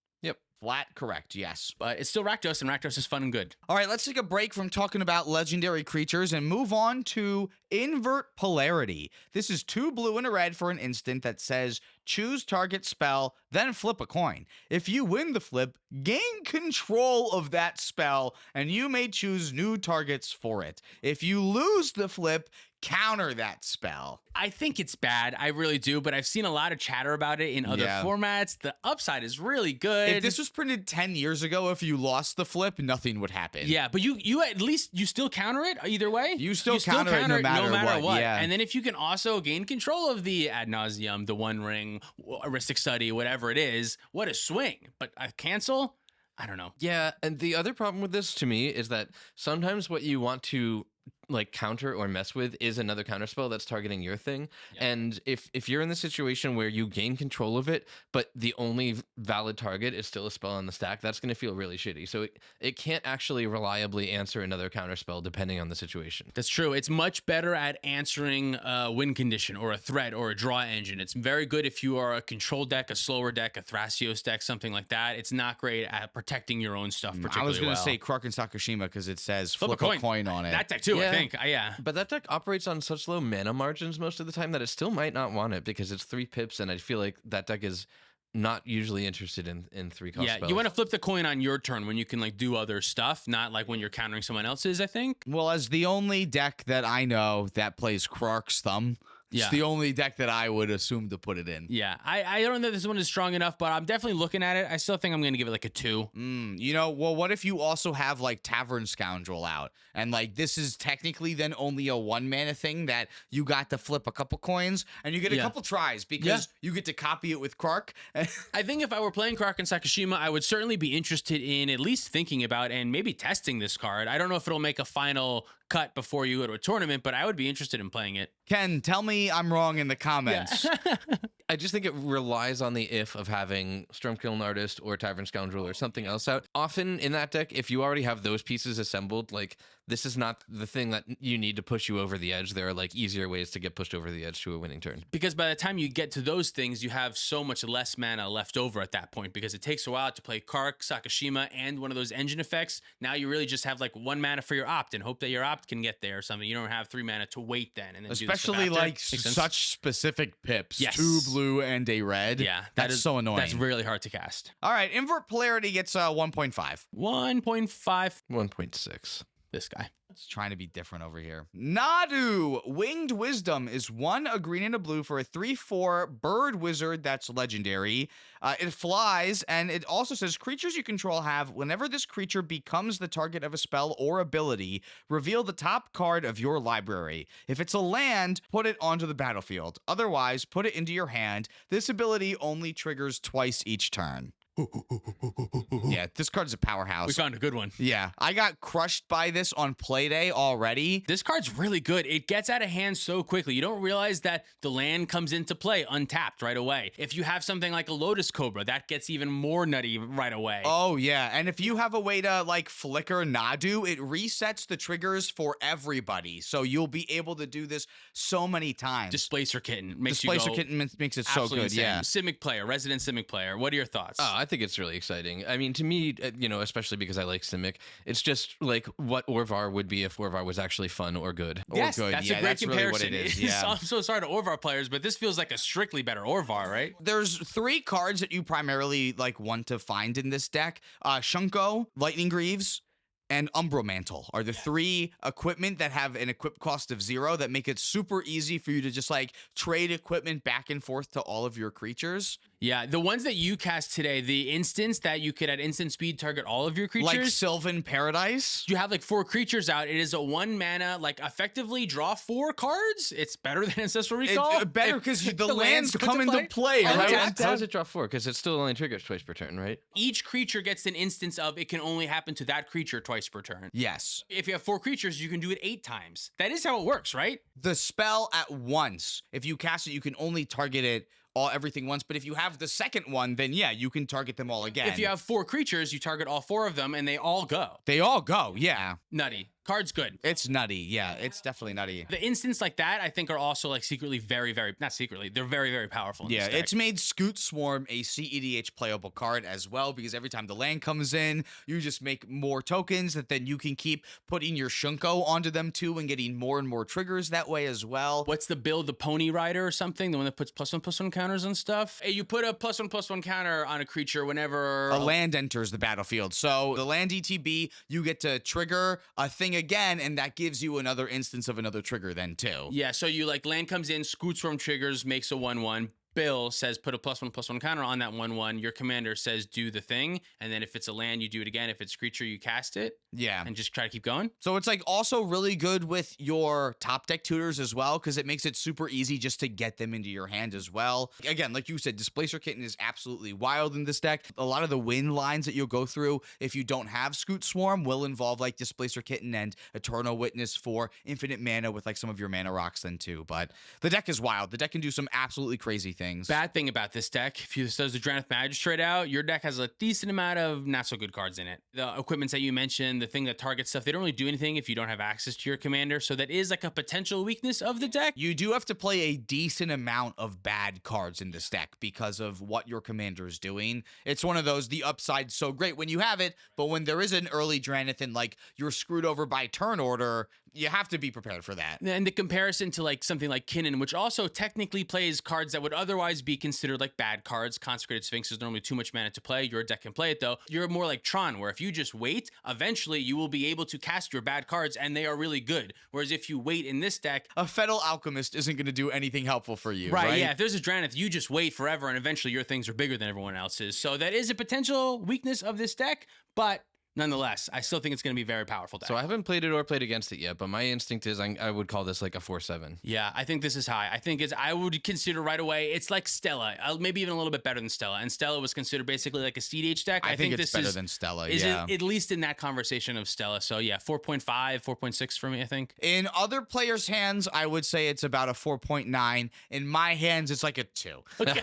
B: Flat correct, yes.
A: But it's still Rakdos, and Rakdos is fun and good.
B: All right, let's take a break from talking about legendary creatures and move on to Invert Polarity. This is 2 blue and a red for an instant that says choose target spell, then flip a coin. If you win the flip, gain control of that spell, and you may choose new targets for it. If you lose the flip, counter that spell.
A: I think it's bad. I really do, but I've seen a lot of chatter about it in other formats. The upside is really good.
B: If this was printed 10 years ago, if you lost the flip, nothing would happen.
A: Yeah, but you at least you still counter it either way.
B: You still counter it no matter what. Yeah.
A: And then if you can also gain control of the Ad Nauseam, the One Ring, Heuristic Study, whatever it is, what a swing. But a cancel? I don't know.
C: Yeah, and the other problem with this to me is that sometimes what you want to like counter or mess with is another counterspell that's targeting your thing. Yeah. And if you're in the situation where you gain control of it, but the only valid target is still a spell on the stack, that's going to feel really shitty. So it can't actually reliably answer another counterspell depending on the situation.
A: That's true. It's much better at answering a win condition or a threat or a draw engine. It's very good if you are a control deck, a slower deck, a Thrasios deck, something like that. It's not great at protecting your own stuff particularly well.
B: I was going to say Kraken Sakashima because it says flip a coin on it.
A: That deck too,
C: yeah.
A: I think. Yeah.
C: But that deck operates on such low mana margins most of the time that it still might not want it because it's 3 pips, and I feel like that deck is not usually interested in 3 cost spells.
A: You want to flip the coin on your turn when you can like do other stuff, not like when you're countering someone else's, I think.
B: Well, as the only deck that I know that plays Krark's Thumb, it's the only deck that I would assume to put it in.
A: Yeah, I don't know if this one is strong enough, but I'm definitely looking at it. I still think I'm going to give it like a 2.
B: You know, well, what if you also have like Tavern Scoundrel out? And like this is technically then only a 1 mana thing that you got to flip a couple coins and you get a couple tries because you get to copy it with Krark.
A: I think if I were playing Kraken Sakashima, I would certainly be interested in at least thinking about and maybe testing this card. I don't know if it'll make a final cut before you go to a tournament, but I would be interested in playing it.
B: Ken, tell me I'm wrong in the comments.
A: Yeah.
C: I just think it relies on the if of having Stormkiln Artist or Tavern Scoundrel or something else out. Often in that deck, if you already have those pieces assembled, like this is not the thing that you need to push you over the edge. There are like easier ways to get pushed over the edge to a winning turn.
A: Because by the time you get to those things, you have so much less mana left over at that point because it takes a while to play Kark, Sakashima, and one of those engine effects. Now you really just have like 1 mana for your opt and hope that your opt can get there or something. You don't have 3 mana to wait then. And then
B: especially like such specific pips.
A: Yes.
B: 2 blue and a red.
A: Yeah.
B: That's so annoying.
A: That's really hard to cast.
B: All right. Invert Polarity gets 1.5.
A: 1.5.
C: 1.6.
A: This guy.
B: It's trying to be different over here. Nadu! Winged Wisdom is 1, a green and a blue for a 3/4 bird wizard that's legendary. It flies, and it also says creatures you control have, whenever this creature becomes the target of a spell or ability, reveal the top card of your library. If it's a land, put it onto the battlefield. Otherwise, put it into your hand. This ability only triggers twice each turn. Yeah, this card's a powerhouse.
A: We found a good one.
B: Yeah, I got crushed by this on play day already.
A: This card's really good. It gets out of hand so quickly. You don't realize that the land comes into play untapped right away. If you have something like a Lotus Cobra, that gets even more nutty right away.
B: Oh, yeah. And if you have a way to, like, flicker Nadu, it resets the triggers for everybody. So you'll be able to do this so many times.
A: Displacer Kitten makes
B: Kitten makes it so good,
A: insane.
B: yeah.
A: Simic player, resident Simic player. What are your thoughts?
C: I think it's really exciting. I mean, to me, especially because I like Simic, it's just like what Orvar would be if Orvar was actually fun or good.
A: Yes,
B: or good.
A: That's
B: yeah,
A: a great
B: that's
A: comparison.
B: Really what it is. Yeah.
A: I'm so sorry to Orvar players, but this feels like a strictly better Orvar, right?
B: There's 3 cards that you primarily like want to find in this deck. Shunko, Lightning Greaves, and Umbromantle are the 3 equipment that have an equip cost of 0 that make it super easy for you to just like trade equipment back and forth to all of your creatures.
A: Yeah, the ones that you cast today, the instance that you could at instant speed target all of your creatures.
B: Like Sylvan Paradise.
A: You have like 4 creatures out. It is a 1 mana, like effectively draw 4 cards. It's better than Ancestral Recall.
B: It's better because the lands
A: put
B: come
A: to
B: into play.
C: How
B: Right?
C: does it draw 4? Because it still only triggers twice per turn, right?
A: Each creature gets an instance of it can only happen to that creature twice per turn.
B: Yes.
A: If you have 4 creatures, you can do it 8 times. That is how it works, right?
B: The spell at once, if you cast it, you can only target it everything once. But if you have the second one, then yeah, you can target them all again.
A: If you have 4 creatures, you target all 4 of them and they all go.
B: They all go, yeah.
A: Nutty. Card's good.
B: It's nutty, yeah. It's definitely nutty.
A: The instants like that, I think, are also like secretly very, very, not secretly, they're very, very powerful.
B: Yeah,
A: this deck.
B: it's made Scoot Swarm a cEDH playable card as well, because every time the land comes in, you just make more tokens that then you can keep putting your Shunko onto them too and getting more and more triggers that way as well.
A: What's the build? The Pony Rider or something? The one that puts +1/+1 counters on stuff? Hey, you put a +1/+1 counter on a creature whenever
B: a land enters the battlefield. So the land ETB, you get to trigger a thing again, and that gives you another instance of another trigger then too.
A: Yeah, so you like land comes in, Scoot Swarm triggers, makes a 1/1. Bill says put a +1/+1 counter on that 1/1. Your commander says do the thing, and then if it's a land, you do it again. If it's creature, you cast it.
B: Yeah.
A: And just try to keep going.
B: So it's like also really good with your top deck tutors as well, because it makes it super easy just to get them into your hand as well. Again, like you said, Displacer Kitten is absolutely wild in this deck. A lot of the win lines that you'll go through if you don't have Scoot Swarm will involve like Displacer Kitten and Eternal Witness for infinite mana with like some of your mana rocks then too. But the deck is wild. The deck can do some absolutely crazy things.
A: Bad thing about this deck, if you throws the Drannith Magistrate out, your deck has a decent amount of not so good cards in it. The equipments that you mentioned, the thing that targets stuff, they don't really do anything if you don't have access to your commander. So that is like a potential weakness of the deck.
B: You do have to play a decent amount of bad cards in this deck because of what your commander is doing. It's one of those, the upside's so great when you have it, but when there is an early Drannith and like you're screwed over by turn order, you have to be prepared for that.
A: And the comparison to like something like Kinnan, which also technically plays cards that would otherwise be considered like bad cards. Consecrated Sphinx is normally too much mana to play. Your deck can play it though. You're more like Tron, where if you just wait, eventually you will be able to cast your bad cards and they are really good. Whereas if you wait in this deck,
B: a Fettle Alchemist isn't going to do anything helpful for you, right?
A: Yeah, if there's a Drannith, you just wait forever and eventually your things are bigger than everyone else's. So that is a potential weakness of this deck, but nonetheless, I still think it's going to be a very powerful deck.
C: So I haven't played it or played against it yet, but my instinct is I would call this like a 4/7.
A: Yeah, I think this is high. I think I would consider right away, it's like Stella, maybe even a little bit better than Stella. And Stella was considered basically like a cEDH deck.
B: I think it's
A: this
B: better
A: is,
B: than Stella,
A: is
B: yeah.
A: at least in that conversation of Stella. So yeah, 4.5, 4.6 for me, I think.
B: In other players' hands, I would say it's about a 4.9. In my hands, it's like a 2.
A: Okay.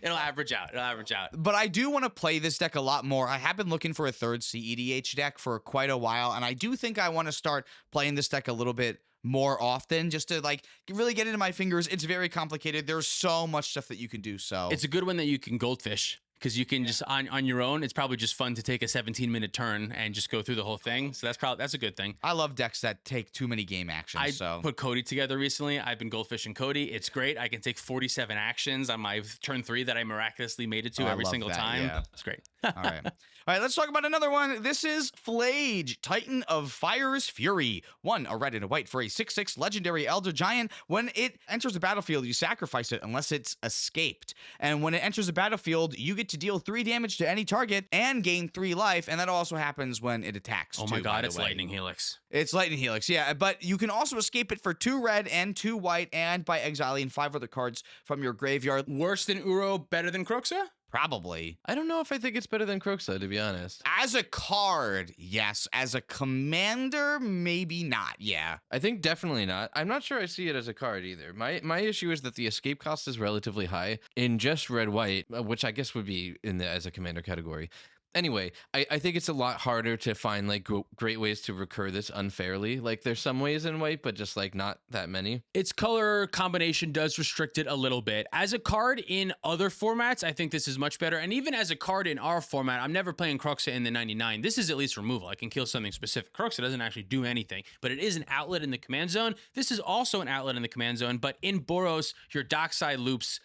A: It'll average out. It'll average out.
B: But I do want to play this deck a lot more. I have been looking for a third cEDH deck for quite a while, and I do think I want to start playing this deck a little bit more often just to like really get into my fingers. It's very complicated. There's so much stuff that you can do. So
A: it's a good one that you can goldfish. Because you can just on your own, it's probably just fun to take a 17-minute turn and just go through the whole thing. So that's a good thing.
B: I love decks that take too many game actions.
A: I put Cody together recently. I've been goldfishing Cody. It's great. I can take 47 actions on my turn 3 that I miraculously made it to every single time. Yeah. It's great.
B: All right. All right, let's talk about another one. This is Flage, Titan of Fire's Fury. 1, a red and a white for a 6/6 legendary Elder Giant. When it enters the battlefield, you sacrifice it unless it's escaped. And when it enters the battlefield, you get to deal 3 damage to any target and gain 3 life. And that also happens when it attacks.
A: Oh my God, it's Lightning Helix.
B: It's Lightning Helix, yeah. But you can also escape it for 2 red and 2 white and by exiling 5 other cards from your graveyard.
A: Worse than Uro, better than Kroxa?
B: Probably.
C: I don't know if I think it's better than Kroxa, to be honest.
B: As a card, yes. As a commander, maybe not. Yeah.
C: I think definitely not. I'm not sure I see it as a card either. My issue is that the escape cost is relatively high in just red-white, which I guess would be in the as a commander category. Anyway, I think it's a lot harder to find like great ways to recur this unfairly. Like there's some ways in white, but just like not that many.
A: Its color combination does restrict it a little bit. As a card in other formats, I think this is much better. And even as a card in our format, I'm never playing Kroxa in the 99. This is at least removal. I can kill something specific. Kroxa doesn't actually do anything, but it is an outlet in the command zone. This is also an outlet in the command zone, but in Boros, your dockside loops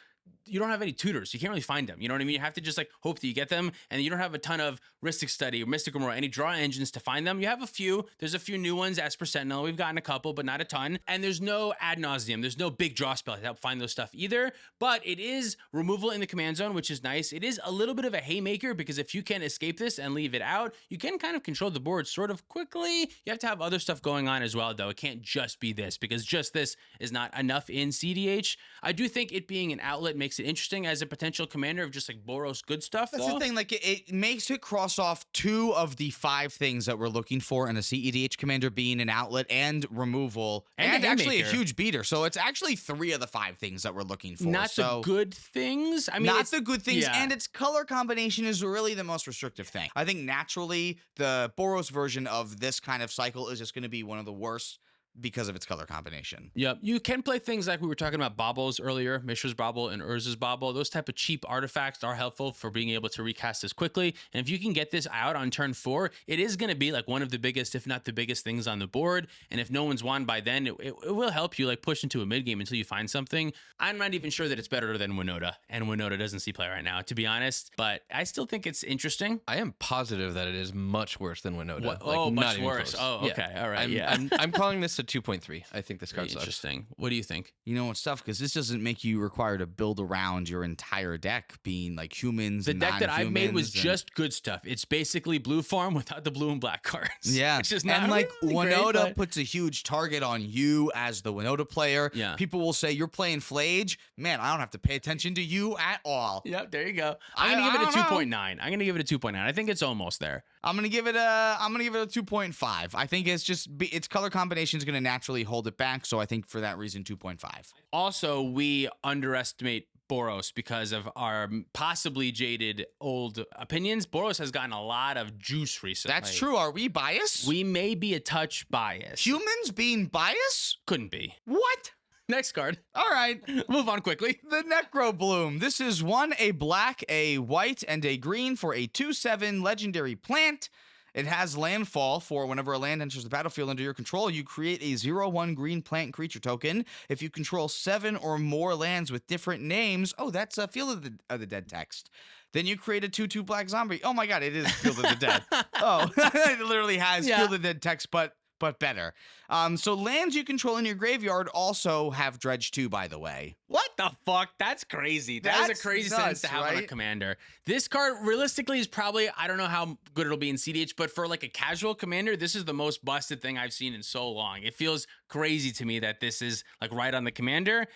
A: you don't have any tutors. You can't really find them. You know what I mean? You have to just like hope that you get them, and you don't have a ton of Rhystic Study or Mystic Remora, any draw engines to find them. You have a few. There's a few new ones as per Sentinel. We've gotten a couple, but not a ton. And there's no ad nauseum. There's no big draw spell to help find those stuff either. But it is removal in the command zone, which is nice. It is a little bit of a haymaker because if you can escape this and leave it out, you can kind of control the board sort of quickly. You have to have other stuff going on as well, though. It can't just be this because just this is not enough in cEDH. I do think it being an outlet makes it interesting as a potential commander of just like Boros good stuff.
B: That's the thing, like it makes it cross off 2 of the 5 things that we're looking for in a cEDH commander, being an outlet and removal and actually a huge beater. So it's actually 3 of the 5 things that we're looking for.
A: Not the good things. I mean,
B: not the good things, and its color combination is really the most restrictive thing. I think naturally the Boros version of this kind of cycle is just going to be one of the worst because of its color combination.
A: Yep. You can play things like we were talking about baubles earlier, Mishra's Bauble and Urza's Bauble. Those type of cheap artifacts are helpful for being able to recast this quickly. And if you can get this out on turn 4, it is going to be like one of the biggest, if not the biggest things on the board. And if no one's won by then, it will help you like push into a mid game until you find something. I'm not even sure that it's better than Winota, and Winota doesn't see play right now, to be honest. But I still think it's interesting.
C: I am positive that it is much worse than Winota.
A: What?
C: Like,
A: oh, much
C: not
A: worse.
C: Close.
A: Oh, okay. All right.
C: I'm calling this a 2.3. I think this card sucks.
A: Interesting. What do you think?
B: You know, it's tough because this doesn't make you require to build around your entire deck being like humans.
A: The deck that I've made was
B: and...
A: just good stuff. It's basically blue farm without the blue and black cards.
B: Yeah.
A: It's just not
B: and like
A: really
B: Winota
A: great, but...
B: puts a huge target on you as the Winota player.
A: Yeah.
B: People will say you're playing Flage. Man, I don't have to pay attention to you at all.
A: Yep, there you go. I'm gonna give it a 2.9. I'm gonna give it a 2.9. I think it's almost there.
B: I'm gonna give it a 2.5. I think it's just its color combination is gonna naturally hold it back. So I think for that reason, 2.5.
A: Also, we underestimate Boros because of our possibly jaded old opinions. Boros has gotten a lot of juice recently.
B: That's true. Are we biased?
A: We may be a touch biased.
B: Humans being biased?
A: Couldn't be.
B: What?
A: Next card.
B: All right.
A: Move on quickly.
B: The Necro Bloom. This is 1, a black, a white, and a green for a 2/7 legendary plant. It has Landfall for whenever a land enters the battlefield under your control, you create a 0/1 green plant creature token. If you control 7 or more lands with different names, oh, that's a Field of the Dead text. Then you create a 2/2 black zombie. Oh my god, it is Field of the Dead. Oh, it literally has Field of the Dead text, but better. So lands you control in your graveyard also have Dredge 2, by the way.
A: What the fuck? That's crazy. That's a crazy sentence to have on a commander. This card realistically is probably, I don't know how good it'll be in cEDH, but for like a casual commander, this is the most busted thing I've seen in so long. It feels crazy to me that this is like right on the commander.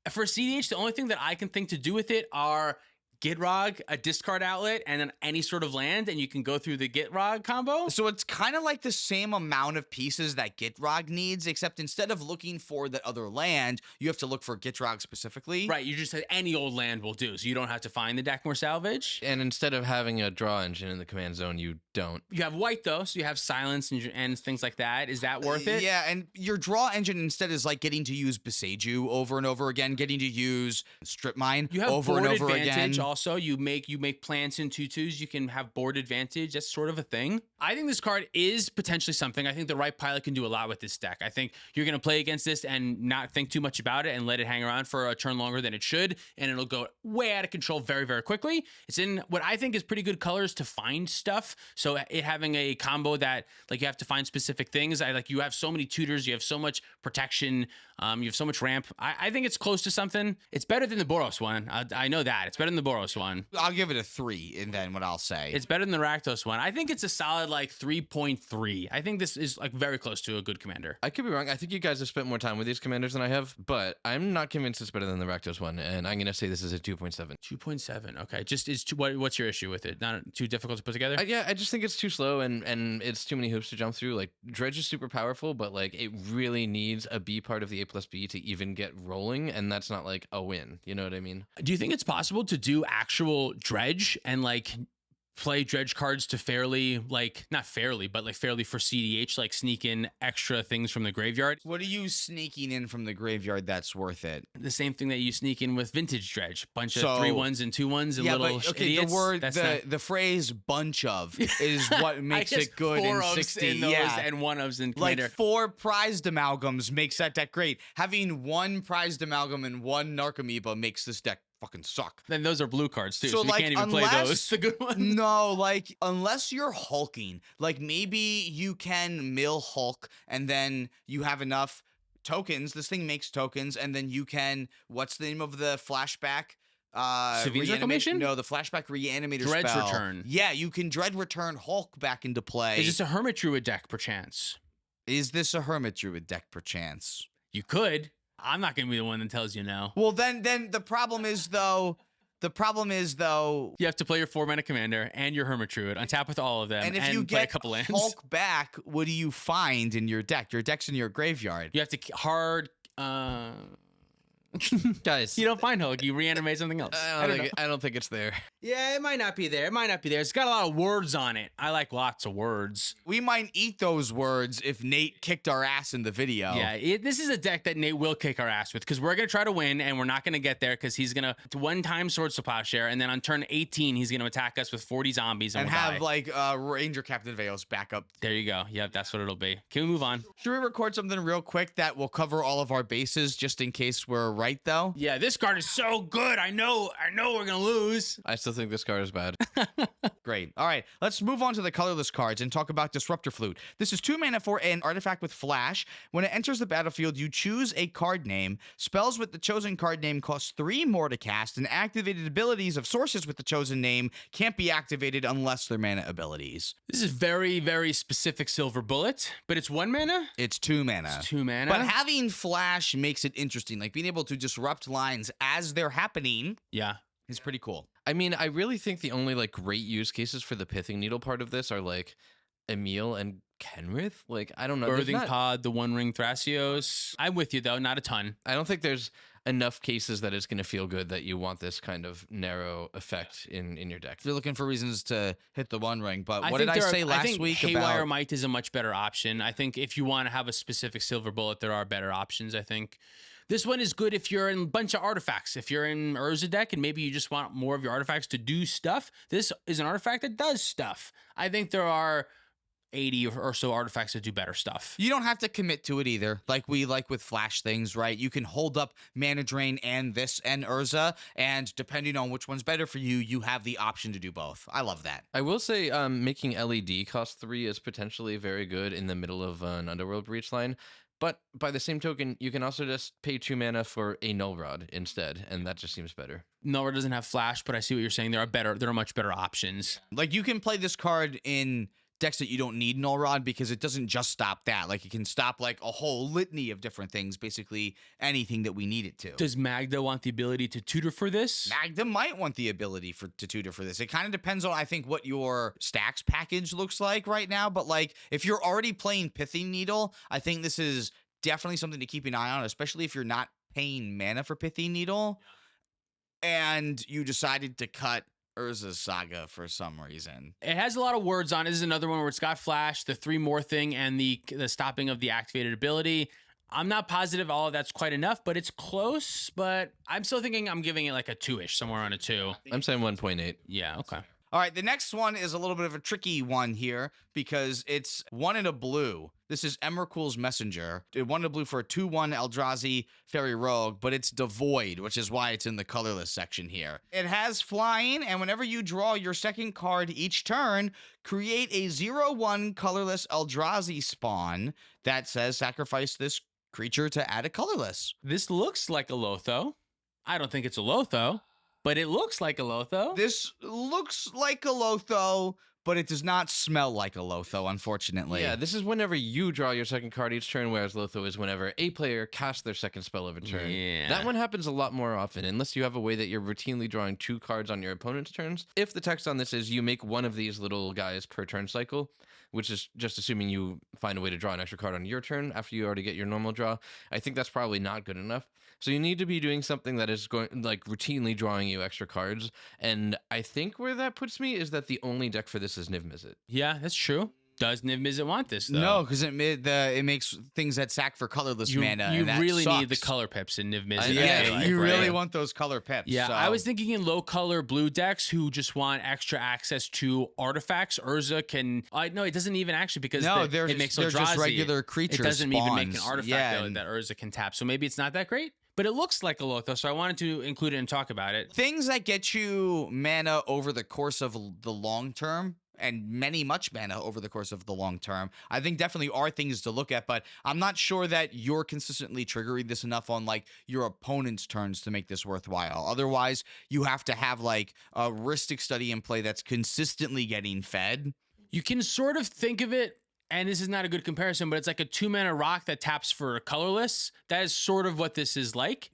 A: For cEDH, the only thing that I can think to do with it are Gitrog, a discard outlet, and then any sort of land, and you can go through the Gitrog combo.
B: So it's kind of like the same amount of pieces that Gitrog needs, except instead of looking for that other land, you have to look for Gitrog specifically.
A: Right, you just said any old land will do, so you don't have to find the Dakmor Salvage.
C: And instead of having a draw engine in the command zone, you don't.
A: You have white, though, so you have silence and things like that. Is that worth it?
B: Yeah, and your draw engine instead is like getting to use Beseiju over and over again, getting to use Strip Mine over and over again.
A: Also, you make plants in 2/2s. You can have board advantage. That's sort of a thing. I think this card is potentially something. I think the right pilot can do a lot with this deck. I think you're going to play against this and not think too much about it and let it hang around for a turn longer than it should, and it'll go way out of control very, very quickly. It's in what I think is pretty good colors to find stuff. So it having a combo that like you have to find specific things. You have so many tutors. You have so much protection. You have so much ramp. I think it's close to something. It's better than the Boros one. I know that. It's better than the Boros one.
B: I'll give it a 3, and then what I'll say.
A: It's better than the Rakdos one. I think it's a solid like 3.3. I think this is like very close to a good commander.
C: I could be wrong. I think you guys have spent more time with these commanders than I have, but I'm not convinced it's better than the Rakdos one, and I'm going to say this is a 2.7.
A: 2.7. Okay. Just what's your issue with it? Not too difficult to put together?
C: Yeah, I just think it's too slow, and it's too many hoops to jump through. Like, Dredge is super powerful, but like it really needs a B part of the A+B to even get rolling, and that's not like a win. You know what I mean?
A: Do you think it's possible to do actual Dredge and like play Dredge cards to fairly, like, not fairly, but like fairly for cEDH, like sneak in extra things from the graveyard?
B: What are you sneaking in from the graveyard that's worth it?
A: The same thing that you sneak in with Vintage Dredge. Bunch of 3/1s and 2/1s and little idiots.
B: The phrase bunch of is what makes it good in 60.
A: In those and 1/ofs in Commander.
B: Like 4 prized amalgams makes that deck great. Having 1 prized amalgam and 1 Narcomoeba makes this deck fucking suck.
A: Then those are blue cards too,
B: So,
A: so we
B: like,
A: can't even play those. The good ones.
B: No, like, unless you're hulking, like, maybe you can mill Hulk and then you have enough tokens. This thing makes tokens, and then you can, what's the name of the flashback?
A: Savine's Reclamation?
B: No, the flashback reanimator
A: Dread's
B: spell.
A: Return.
B: Yeah, you can Dread Return Hulk back into play.
A: Is this a Hermit Druid deck, perchance?
B: Is this a Hermit Druid deck, perchance?
A: You could. I'm not going to be the one that tells you no.
B: Well, then the problem is, though,
A: You have to play your 4-mana commander and your Hermit Druid on top with all of them,
B: and if you
A: play
B: get
A: a couple lands.
B: Hulk back, what do you find in your deck? Your deck's in your graveyard.
A: You have to hard.
C: Guys,
A: You don't find Hulk. You reanimate something else.
C: I don't think it's there.
A: Yeah, it might not be there. It might not be there. It's got a lot of words on it. I like lots of words.
B: We might eat those words if Nate kicked our ass in the video.
A: Yeah, this is a deck that Nate will kick our ass with because we're going to try to win and we're not going to get there because he's going to one-time Swords to Plowshare and then on turn 18 he's going to attack us with 40 zombies and
B: And
A: we'll
B: have,
A: die.
B: like, Ranger Captain Veos back up.
A: There you go. Yep, that's what it'll be. Can we move on?
B: Should we record something real quick that will cover all of our bases just in case we're right, though?
A: Yeah, this card is so good. I know we're going to lose.
C: I still think this card is bad.
B: Great. All right, let's move on to the colorless cards and talk about Disruptor Flute. This is 2 mana for an artifact with flash. When it enters the battlefield, you choose a card name. Spells with the chosen card name cost 3 more to cast, and activated abilities of sources with the chosen name can't be activated unless they're mana abilities.
A: This is very, very specific Silver Bullet, but it's 1 mana?
B: It's 2 mana.
A: It's 2 mana?
B: But having flash makes it interesting. Like, being able to disrupt lines as they're happening
A: Yeah.
B: is pretty cool.
C: I mean, I really think the only like great use cases for the Pithing Needle part of this are like Emil and Kenrith. Like, I don't know.
A: Birthing Pod, the One Ring Thrasios. I'm with you, though. Not a ton.
C: I don't think there's enough cases that it's going to feel good that you want this kind of narrow effect in your deck.
B: If you're looking for reasons to hit the One Ring, but what
A: think
B: did I
A: there
B: say
A: are-
B: last
A: think
B: week
A: Haywire
B: about?
A: Might is a much better option. I think if you want to have a specific Silver Bullet, there are better options, I think. This one is good if you're in a bunch of artifacts. If you're in Urza deck and maybe you just want more of your artifacts to do stuff, this is an artifact that does stuff. I think there are 80 or so artifacts that do better stuff.
B: You don't have to commit to it either. Like with flash things, right? You can hold up Mana Drain and this and Urza, and depending on which one's better for you, you have the option to do both. I love that.
C: I will say making LED cost 3 is potentially very good in the middle of an Underworld Breach line. But by the same token, you can also just pay 2 mana for a Null Rod instead, and that just seems better.
A: Null Rod doesn't have flash, but I see what you're saying. There are much better options.
B: Like, you can play this card in decks that you don't need Null Rod because it doesn't just stop that. Like, it can stop like a whole litany of different things, basically anything that we need it to.
A: Does Magda want the ability to tutor for this?
B: Magda might want the ability to tutor for this. It kind of depends on, I think, what your stacks package looks like right now. But like, if you're already playing Pithing Needle, I think this is definitely something to keep an eye on, especially if you're not paying mana for Pithing Needle and you decided to cut Urza's Saga for some reason.
A: It has a lot of words on it. This is another one where it's got flash, the 3 more thing, and the stopping of the activated ability. I'm not positive all of that's quite enough, but it's close. But I'm still thinking I'm giving it like a 2-ish, somewhere on a 2.
C: I'm saying 1.8.
A: Yeah, okay.
B: All right, the next one is a little bit of a tricky one here because it's 1 in a blue. This is Emers Messenger. 1 in a blue for a 2/1 Eldrazi Fairy Rogue, but it's devoid, which is why it's in the colorless section here. It has flying, and whenever you draw your second card each turn, create a 0/1 colorless Eldrazi spawn that says sacrifice this creature to add a colorless.
A: This looks like a Lotho. I don't think it's a Lotho, but it looks like a Lotho.
B: This looks like a Lotho, but it does not smell like a Lotho, unfortunately.
C: Yeah, this is whenever you draw your second card each turn, whereas Lotho is whenever a player casts their second spell of a turn.
A: Yeah.
C: That one happens a lot more often, unless you have a way that you're routinely drawing 2 cards on your opponent's turns. If the text on this is you make one of these little guys per turn cycle, which is just assuming you find a way to draw an extra card on your turn after you already get your normal draw, I think that's probably not good enough. So you need to be doing something that is going like routinely drawing you extra cards. And I think where that puts me is that the only deck for this is Niv Mizzet.
A: Yeah, that's true. Does Niv Mizzet want this, though?
B: No, because it makes things that sack for colorless mana.
A: You
B: and that
A: really need the
B: sucks.
A: color pips in Niv Mizzet. I
B: Yeah,
A: feel like,
B: you
A: right?
B: really want those color pips.
A: Yeah,
B: so.
A: I was thinking in low color blue decks who just want extra access to artifacts. Urza can. No, it doesn't even actually because
B: No,
A: it makes
B: they're just
A: Eldrazi.
B: regular creature
A: It doesn't even make an
B: spawns.
A: artifact
B: Yeah,
A: though, that Urza can tap. So maybe it's not that great. but it looks like a Lothos, so I wanted to include it and talk about it.
B: Things that get you mana over the course of the long term, and much mana over the course of the long term, I think definitely are things to look at, but I'm not sure that you're consistently triggering this enough on like your opponent's turns to make this worthwhile. Otherwise, you have to have like a Rhystic Study in play that's consistently getting fed.
A: You can sort of think of it, and this is not a good comparison, but it's like a 2-mana rock that taps for colorless. That is sort of what this is like.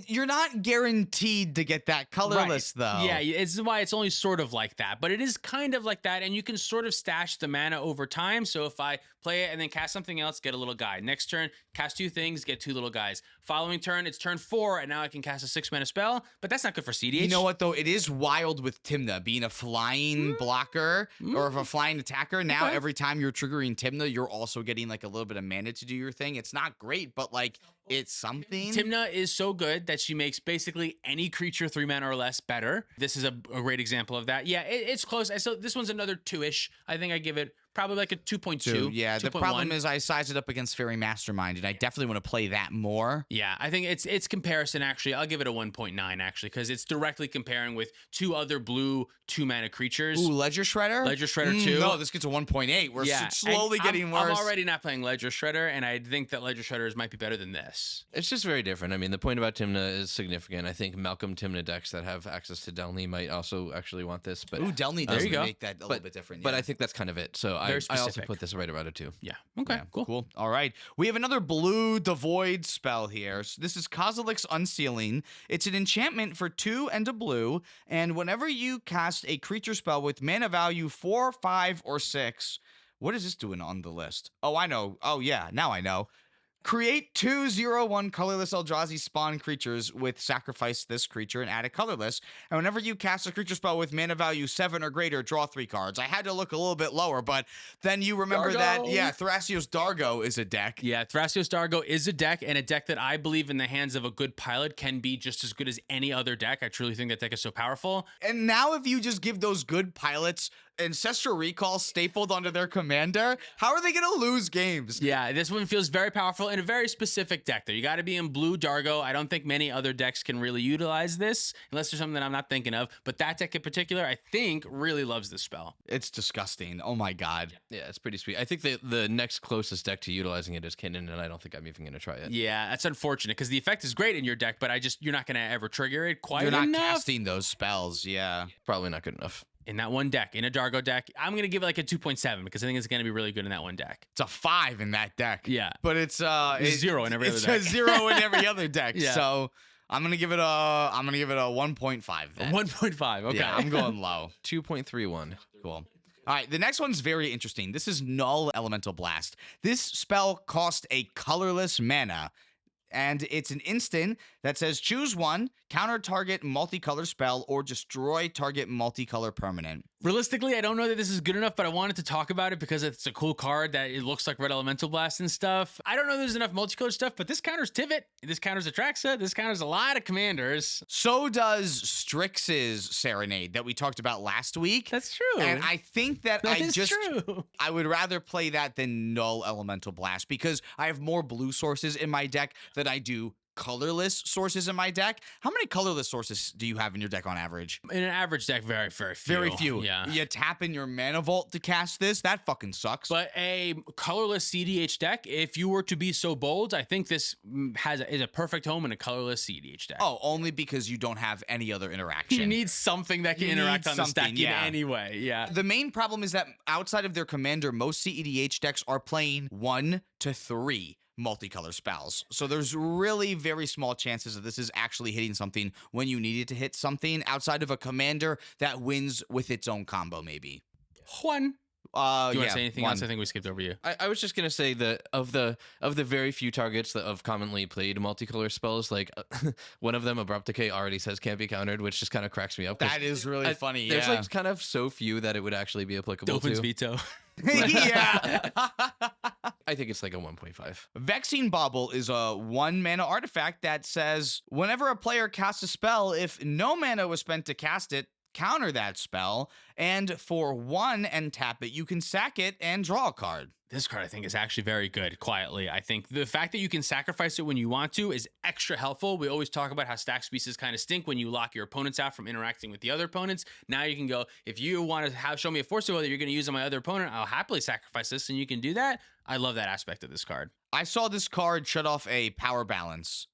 B: You're not guaranteed to get that colorless, though.
A: Yeah, it's why it's only sort of like that, but it is kind of like that, and you can sort of stash the mana over time. So if I play it and then cast something else, get a little guy. Next turn, cast 2 things, get 2 little guys. Following turn, it's turn 4, and now I can cast a 6-mana spell, but that's not good for CEDH.
B: You know what, though? It is wild with Tymna being a flying blocker or a flying attacker. Now, every time you're triggering Tymna, you're also getting like a little bit of mana to do your thing. It's not great, but like it's something.
A: Tymna is so good that she makes basically any creature 3 mana or less better. This is a great example of that. Yeah, it's close. So this one's another 2-ish. I think I give it probably like a 2.2.
B: Yeah,
A: 2.
B: the problem is I size it up against Fairy Mastermind, and I definitely want to play that more.
A: Yeah, I think it's comparison, actually. I'll give it a 1.9, actually, because it's directly comparing with 2 other blue 2-mana creatures.
B: Ooh, Ledger Shredder?
A: Ledger Shredder 2.
B: No, this gets a 1.8. We're slowly getting worse.
A: I'm already not playing Ledger Shredder, and I think that Ledger Shredders might be better than this.
C: It's just very different. I mean, the point about Tymna is significant. I think Malcolm Tymna decks that have access to Delny might also actually want this. But
B: Ooh, Delny does make that a little bit different.
C: But I think that's kind of it. So I also put this right around a 2.
A: Yeah. Okay.
B: Yeah, cool. All right. We have another blue Devoid spell here. So this is Coic Unsealing. It's an enchantment for 2 and a blue. And whenever you cast a creature spell with mana value 4, 5, or 6, what is this doing on the list? Oh, I know. Oh, yeah. Now I know. Create 2/0/1 colorless Eldrazi spawn creatures with sacrifice this creature and add a colorless. And whenever you cast a creature spell with mana value 7 or greater, draw 3 cards. I had to look a little bit lower, but then you remember that, Thrasios Dargo is a deck.
A: Yeah, Thrasios Dargo is a deck, and a deck that I believe in the hands of a good pilot can be just as good as any other deck. I truly think that deck is so powerful.
B: And now if you just give those good pilots Ancestral Recall stapled onto their commander, how are they going to lose games?
A: Yeah, this one feels very powerful in a very specific deck there. You got to be in blue Dargo. I don't think many other decks can really utilize this, unless there's something that I'm not thinking of. But that deck in particular, I think, really loves this spell.
B: It's disgusting. Oh my god.
C: Yeah, it's pretty sweet. I think the next closest deck to utilizing it is Kinnan, and I don't think I'm even going to try it.
A: Yeah, that's unfortunate, because the effect is great in your deck, but you're not going to ever trigger it quite enough.
B: You're not casting those spells, yeah.
C: Probably not good enough.
A: In that one deck, in a Dargo deck, I'm going to give it like a 2.7 because I think it's going to be really good in that one deck.
B: It's a 5 in that deck.
A: Yeah.
B: But it's
A: 0 in every other deck.
B: It's a 0 in every other deck.
A: Yeah.
B: So I'm going to give it a 1.5 then.
A: 1.5. Okay.
B: Yeah, I'm going low.
C: 2.31.
B: Cool. All right, the next one's very interesting. This is Null Elemental Blast. This spell costs a colorless mana, and it's an instant that says choose one, counter target multicolor spell, or destroy target multicolor permanent.
A: Realistically, I don't know that this is good enough, but I wanted to talk about it because it's a cool card that it looks like Red Elemental Blast and stuff. I don't know if there's enough multicolor stuff, but this counters Tivit, this counters Atraxa, this counters a lot of commanders.
B: So does Strix's Serenade that we talked about last week.
A: That's true.
B: And I think that
A: true.
B: I would rather play that than Null Elemental Blast because I have more blue sources in my deck than I do colorless sources in my deck. How many colorless sources do you have in your deck on average?
A: In an average deck, very, very few.
B: Very few.
A: Yeah.
B: You tap in your mana vault to cast this. That fucking sucks.
A: But a colorless CEDH deck, if you were to be so bold, I think this is a perfect home in a colorless CEDH deck.
B: Oh, only because you don't have any other interaction.
A: You need something that can interact on the stack in any way. Yeah.
B: The main problem is that outside of their commander, most CEDH decks are playing 1 to 3 multicolor spells. So there's really very small chances that this is actually hitting something when you need it to hit something outside of a commander that wins with its own combo, maybe.
A: Juan. Do you want to say anything
B: one.
A: else? I think we skipped over you.
C: I was just gonna say that of the very few targets that of commonly played multicolor spells, like one of them, Abrupt Decay, already says can't be countered, which just kind of cracks me up.
B: That is really funny.
C: There's like kind of so few that it would actually be applicable
A: Dolphin's
C: to.
A: Veto.
B: Yeah.
C: I think it's like a 1.5.
B: Vexing Bauble is a 1 mana artifact that says whenever a player casts a spell, if no mana was spent to cast it, counter that spell, and for 1 and tap it, you can sack it and draw a card.
A: This card, I think, is actually very good, quietly. I think the fact that you can sacrifice it when you want to is extra helpful. We always talk about how stack pieces kind of stink when you lock your opponents out from interacting with the other opponents. Now you can go, if you want to show me a force that you're going to use on my other opponent, I'll happily sacrifice this, and you can do that. I love that aspect of this card.
B: I saw this card shut off a power balance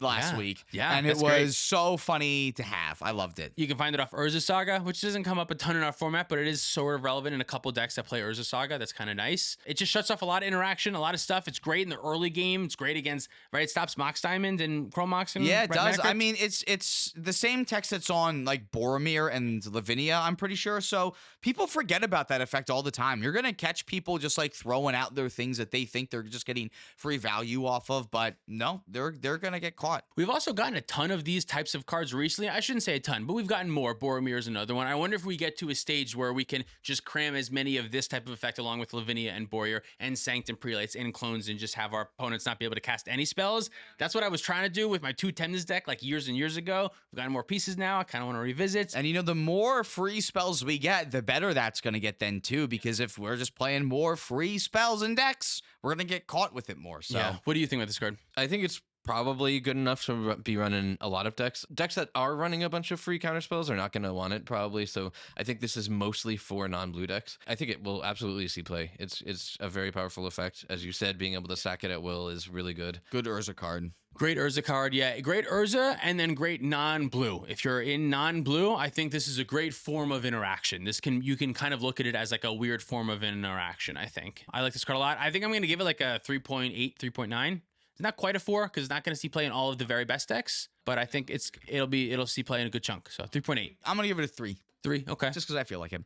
B: last week.
A: Yeah,
B: and it was
A: great.
B: so funny to have. I loved it.
A: You can find it off Urza Saga, which doesn't come up a ton in our format, but it is sort of relevant in a couple decks that play Urza Saga. That's kind of nice. It just shuts off a lot of interaction, a lot of stuff. It's great in the early game. It's great against, right? It stops Mox Diamond and Chrome Mox. And
B: Yeah, it
A: Red
B: does.
A: Mana
B: I mean, it's the same text that's on like Boromir and Lavinia, I'm pretty sure. So people forget about that effect all the time. You're going to catch people just like throwing out their things that they think they're just getting free value off of, but no, they're going to get caught.
A: We've also gotten a ton of these types of cards recently. I shouldn't say a ton, but we've gotten more. Boromir is another one. I wonder if we get to a stage where we can just cram as many of this type of effect along with Lavinia and Boromir and Sanctum Prelates and clones and just have our opponents not be able to cast any spells. That's what I was trying to do with my 2 Temnas deck like years and years ago. We've gotten more pieces now. I kind of want to revisit.
B: And you know, the more free spells we get, the better that's going to get then too, because if we're just playing more free spells and decks, we're going to get caught with it more. So
A: Yeah. What do you think about this card?
C: I think it's probably good enough to be running a lot of decks. Decks that are running a bunch of free counterspells are not going to want it probably. So I think this is mostly for non-blue decks. I think it will absolutely see play. It's a very powerful effect. As you said, being able to sack it at will is really good.
B: good Urza card.
A: Great Urza card, yeah. Great Urza, and then great non-blue. If you're in non-blue, I think this is a great form of interaction. You can kind of look at it as like a weird form of interaction, I think. I like this card a lot. I think I'm going to give it like a 3.8, 3.9. It's not quite a 4 because it's not going to see play in all of the very best decks, but I think it'll see play in a good chunk. So 3.8.
B: I'm going to give it a 3.
A: 3, okay.
B: Just because I feel like it.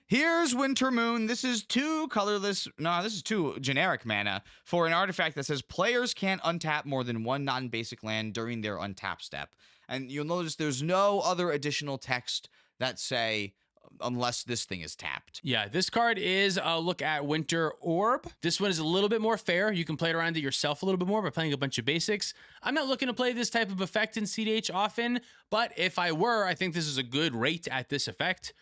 B: Here's Winter Moon. This is 2 colorless. No, this is 2 generic mana for an artifact that says players can't untap more than 1 non-basic land during their untap step. And you'll notice there's no other additional text that say unless this thing is tapped.
A: Yeah, this card is a look at Winter Orb. This one is a little bit more fair. You can play it around it yourself a little bit more by playing a bunch of basics. I'm not looking to play this type of effect in cEDH often, but if I were, I think this is a good rate at this effect.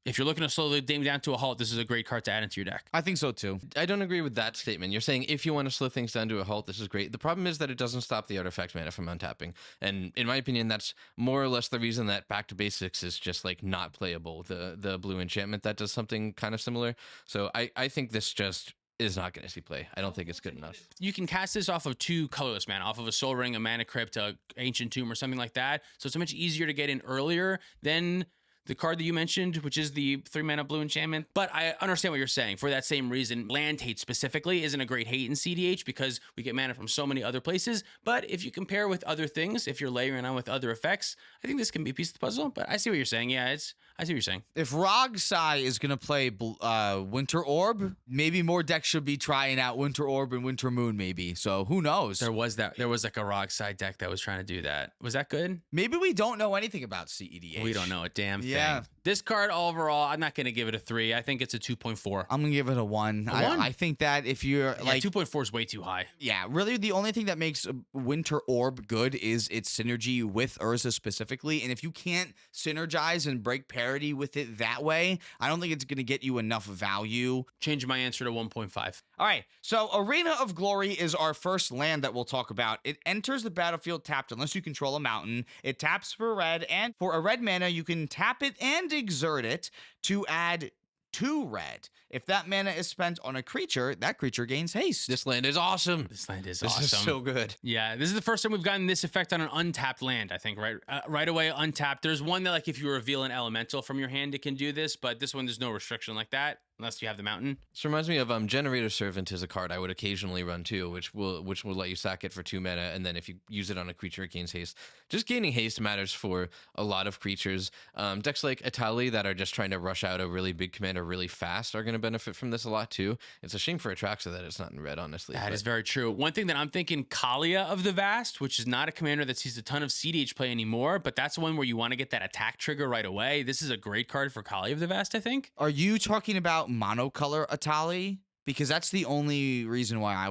A: If you're looking to slow the game down to a halt, this is a great card to add into your deck.
B: I think so too.
C: I don't agree with that statement. You're saying if you want to slow things down to a halt, this is great. The problem is that it doesn't stop the artifact mana from untapping. And in my opinion, that's more or less the reason that Back to Basics is just like not playable. The blue enchantment that does something kind of similar. So I think this just is not going to see play. I don't think it's good enough.
A: You can cast this off of 2 colorless mana, off of a Soul Ring, a Mana Crypt, a Ancient Tomb, or something like that. So it's much easier to get in earlier than the card that you mentioned, which is the 3 mana blue enchantment. But I understand what you're saying. For that same reason, land hate specifically isn't a great hate in cEDH because we get mana from so many other places. But if you compare with other things, if you're layering on with other effects, I think this can be a piece of the puzzle. But I see what you're saying. Yeah, I see what you're saying.
B: If Rogsai is going to play Winter Orb, maybe more decks should be trying out Winter Orb and Winter Moon maybe. So who knows?
A: There was like a Rogside deck that was trying to do that. Was that good?
B: Maybe we don't know anything about cEDH.
A: We don't know a damn thing.
B: Yeah.
A: This card overall, I'm not going to give it a 3. I think it's a 2.4.
B: I'm going to give it a 1.
A: A 1?
B: I think that if you're
A: Yeah,
B: like
A: 2.4 is way too high.
B: Yeah, really the only thing that makes Winter Orb good is its synergy with Urza specifically. And if you can't synergize and break parity with it that way, I don't think it's going to get you enough value.
A: Change my answer to 1.5.
B: All right, so Arena of Glory is our first land that we'll talk about. It enters the battlefield tapped unless you control a mountain. It taps for red, and for a red mana, you can tap it and exert it to add 2 red. If that mana is spent on a creature, that creature gains haste.
C: This land is awesome.
A: This land is
C: This
A: awesome.
C: is so good.
A: Yeah, this is the first time we've gotten this effect on an untapped land, I think, right? Right away, untapped. There's one that, like, if you reveal an elemental from your hand, it can do this, but this one, there's no restriction like that, unless you have the mountain.
C: This reminds me of Generator Servant is a card I would occasionally run too, which will let you sack it for 2 mana, and then if you use it on a creature, it gains haste. Just gaining haste matters for a lot of creatures. Decks like Atali that are just trying to rush out a really big commander really fast are going to benefit from this a lot too. It's a shame for Atraxa that it's not in red, honestly.
A: That is very true. One thing that I'm thinking, Kalia of the Vast, which is not a commander that sees a ton of cEDH play anymore, but that's one where you want to get that attack trigger right away. This is a great card for Kalia of the Vast, I think.
B: Are you talking about monocolor Atali? Because that's the only reason why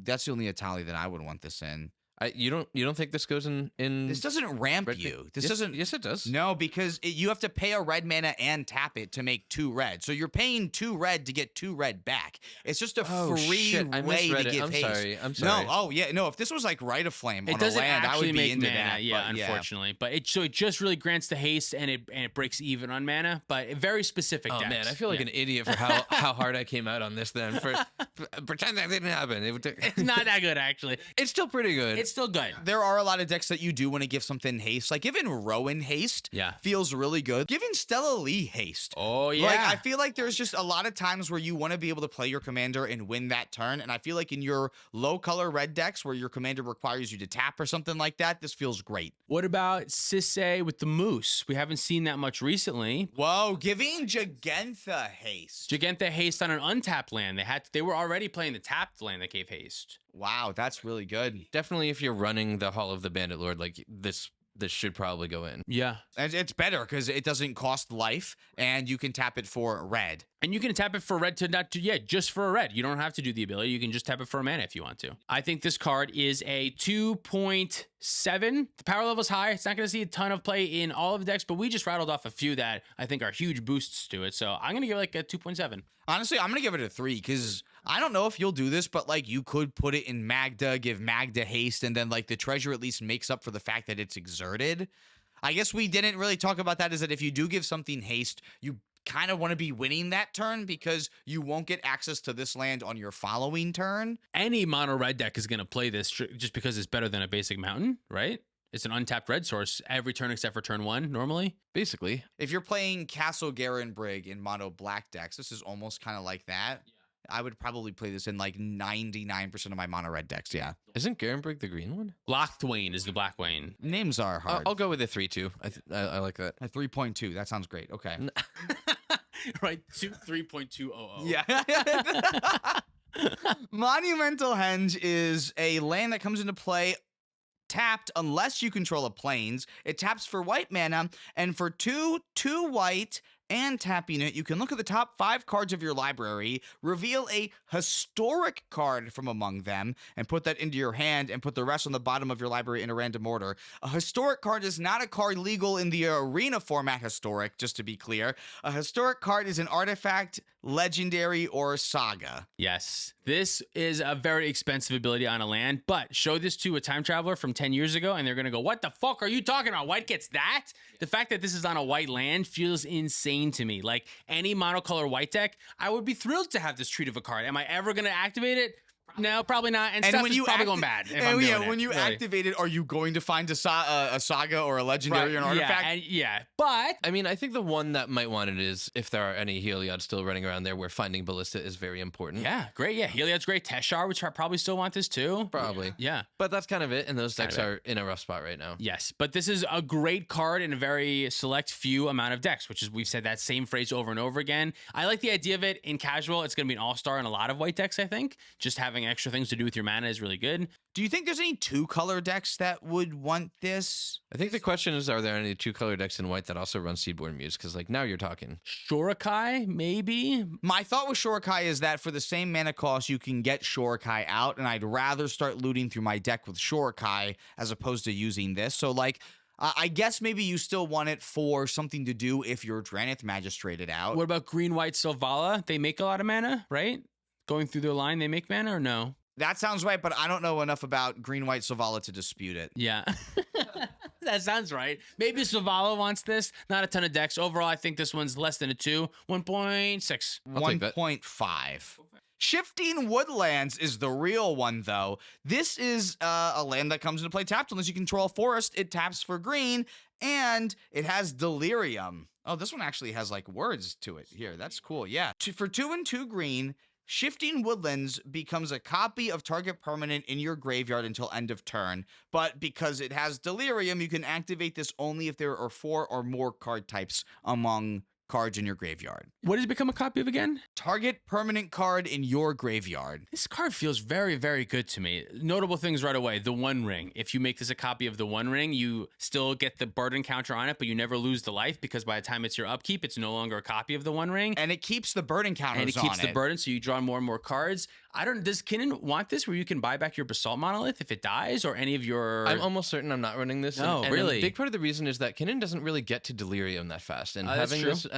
B: that's the only Atali that I would want this in.
C: You don't think this goes in?
B: This doesn't ramp
C: red
B: you.
C: pink?
B: This
C: Yes,
B: doesn't.
C: Yes, it does.
B: No, because you have to pay a red mana and tap it to make 2 red. So you're paying 2 red to get 2 red back. It's just a free
C: shit. I
B: way to
C: misread it.
B: give
C: I'm
B: haste.
C: sorry. I'm sorry.
B: No, oh yeah, no. If this was like Rite of Flame
A: It
B: on a
A: doesn't
B: land, I
A: actually
B: would be
A: make
B: into
A: mana,
B: that.
A: yeah,
B: but
A: unfortunately. But it just really grants the haste and it breaks even on mana, but very specific
C: Oh
A: decks.
C: man, I feel like an idiot for how hard I came out on this. Then for pretend that didn't happen.
A: It's not that good, actually.
C: It's still pretty good.
A: It's still good.
B: There are a lot of decks that you do want to give something haste. Like giving Rowan haste
A: Yeah.
B: feels really good. Giving Stella Lee haste.
A: Oh, yeah.
B: Like, I feel like there's just a lot of times where you want to be able to play your commander and win that turn. And I feel like in your low color red decks where your commander requires you to tap or something like that, this feels great.
A: What about Sisay with the Moose? We haven't seen that much recently.
B: Whoa, giving Jagentha haste.
A: Jagentha haste on an untapped land. They were already playing the tapped land that gave haste.
B: Wow, that's really good.
C: Definitely, if you're running the Hall of the Bandit Lord, like this should probably go in.
A: Yeah.
B: And it's better because it doesn't cost life and you can tap it for red.
A: And you can tap it for red just for a red. You don't have to do the ability. You can just tap it for a mana if you want to. I think this card is a 2.7. The power level's high. It's not going to see a ton of play in all of the decks, but we just rattled off a few that I think are huge boosts to it. So I'm going to give it like a 2.7.
B: Honestly, I'm going to give it a 3 because I don't know if you'll do this, but like you could put it in Magda, give Magda haste, and then like the treasure at least makes up for the fact that it's exerted. I guess we didn't really talk about that, is that if you do give something haste, you kind of want to be winning that turn because you won't get access to this land on your following turn.
A: Any mono red deck is going to play this just because it's better than a basic mountain, right? It's an untapped red source every turn except for turn 1 normally.
C: Basically.
B: If you're playing Castle Garenbrig in mono black decks, this is almost kind of like that. Yeah. I would probably play this in like 99% of my mono red decks, yeah.
C: Isn't Garenbrig the green one?
A: Lochthwain is the black Wayne.
B: Names are hard.
C: I'll go with a 3-2. I like that.
B: A 3.2. That sounds great. Okay.
A: Right, 3.200.
B: Yeah. Monumental Henge is a land that comes into play tapped unless you control a plains. It taps for white mana, and for 2 white and tapping it, you can look at the top 5 cards of your library, reveal a historic card from among them, and put that into your hand, and put the rest on the bottom of your library in a random order. A historic card is not a card legal in the arena format historic, just to be clear. A historic card is an artifact, legendary, or saga.
A: Yes, this is a very expensive ability on a land, but show this to a time traveler from 10 years ago, and they're going to go, what the fuck are you talking about? White gets that? The fact that this is on a white land feels insane to me. Like any monocolor white deck, I would be thrilled to have this treat of a card. Am I ever going to activate it? No, probably not. And stuff
B: when
A: is
B: you
A: probably going bad.
B: When you activate it, are you going to find a saga or a legendary or an artifact?
A: But
C: I mean, I think the one that might want it is if there are any Heliod still running around there, where finding Ballista is very important.
A: Yeah, great. Yeah, Heliod's great. Teshar, which I probably still want this too.
C: Probably.
A: Yeah.
C: But that's kind of it, and those decks are in a rough spot right now.
A: Yes, but this is a great card in a very select few amount of decks, which is, we've said that same phrase over and over again. I like the idea of it in casual. It's going to be an all-star in a lot of white decks, I think. Just having extra things to do with your mana is really good.
B: Do you think there's any 2-color decks that would want this?
C: I think the question is, are there any 2-color decks in white that also run Seedborn Muse? Because like now you're talking.
A: Shorikai, maybe?
B: My thought with Shorikai is that for the same mana cost, you can get Shorikai out, and I'd rather start looting through my deck with Shorikai as opposed to using this. So like, I guess maybe you still want it for something to do if you're Dranith Magistrated out.
A: What about green-white Silvala? They make a lot of mana, right? Going through their line, they make mana or no?
B: That sounds right, but I don't know enough about green-white Silvala to dispute it.
A: Yeah. That sounds right. Maybe Silvala wants this. Not a ton of decks. Overall, I think this one's less than a 2. 1.6.
B: 1.5. Shifting Woodlands is the real one, though. This is a land that comes into play tapped unless you control a forest. It taps for green, and it has Delirium. Oh, this one actually has, like, words to it here. That's cool, yeah. For 2 and 2 green, Shifting Woodlands becomes a copy of target permanent in your graveyard until end of turn, but because it has Delirium, you can activate this only if there are 4 or more card types among cards in your graveyard.
A: What does it become a copy of again?
B: Target permanent card in your graveyard.
A: This card feels very, very good to me. Notable things right away. The One Ring. If you make this a copy of the One Ring, you still get the burden counter on it, but you never lose the life because by the time it's your upkeep, it's no longer a copy of the One Ring.
B: And it keeps the burden counters on it.
A: And it keeps the burden, so you draw more and more cards. I don't. Does Kinnan want this where you can buy back your Basalt Monolith if it dies, or any of your?
C: I'm almost certain I'm not running this.
A: No,
C: and
A: really?
C: a big part of the reason is that Kinnan doesn't really get to Delirium that fast, and
A: That's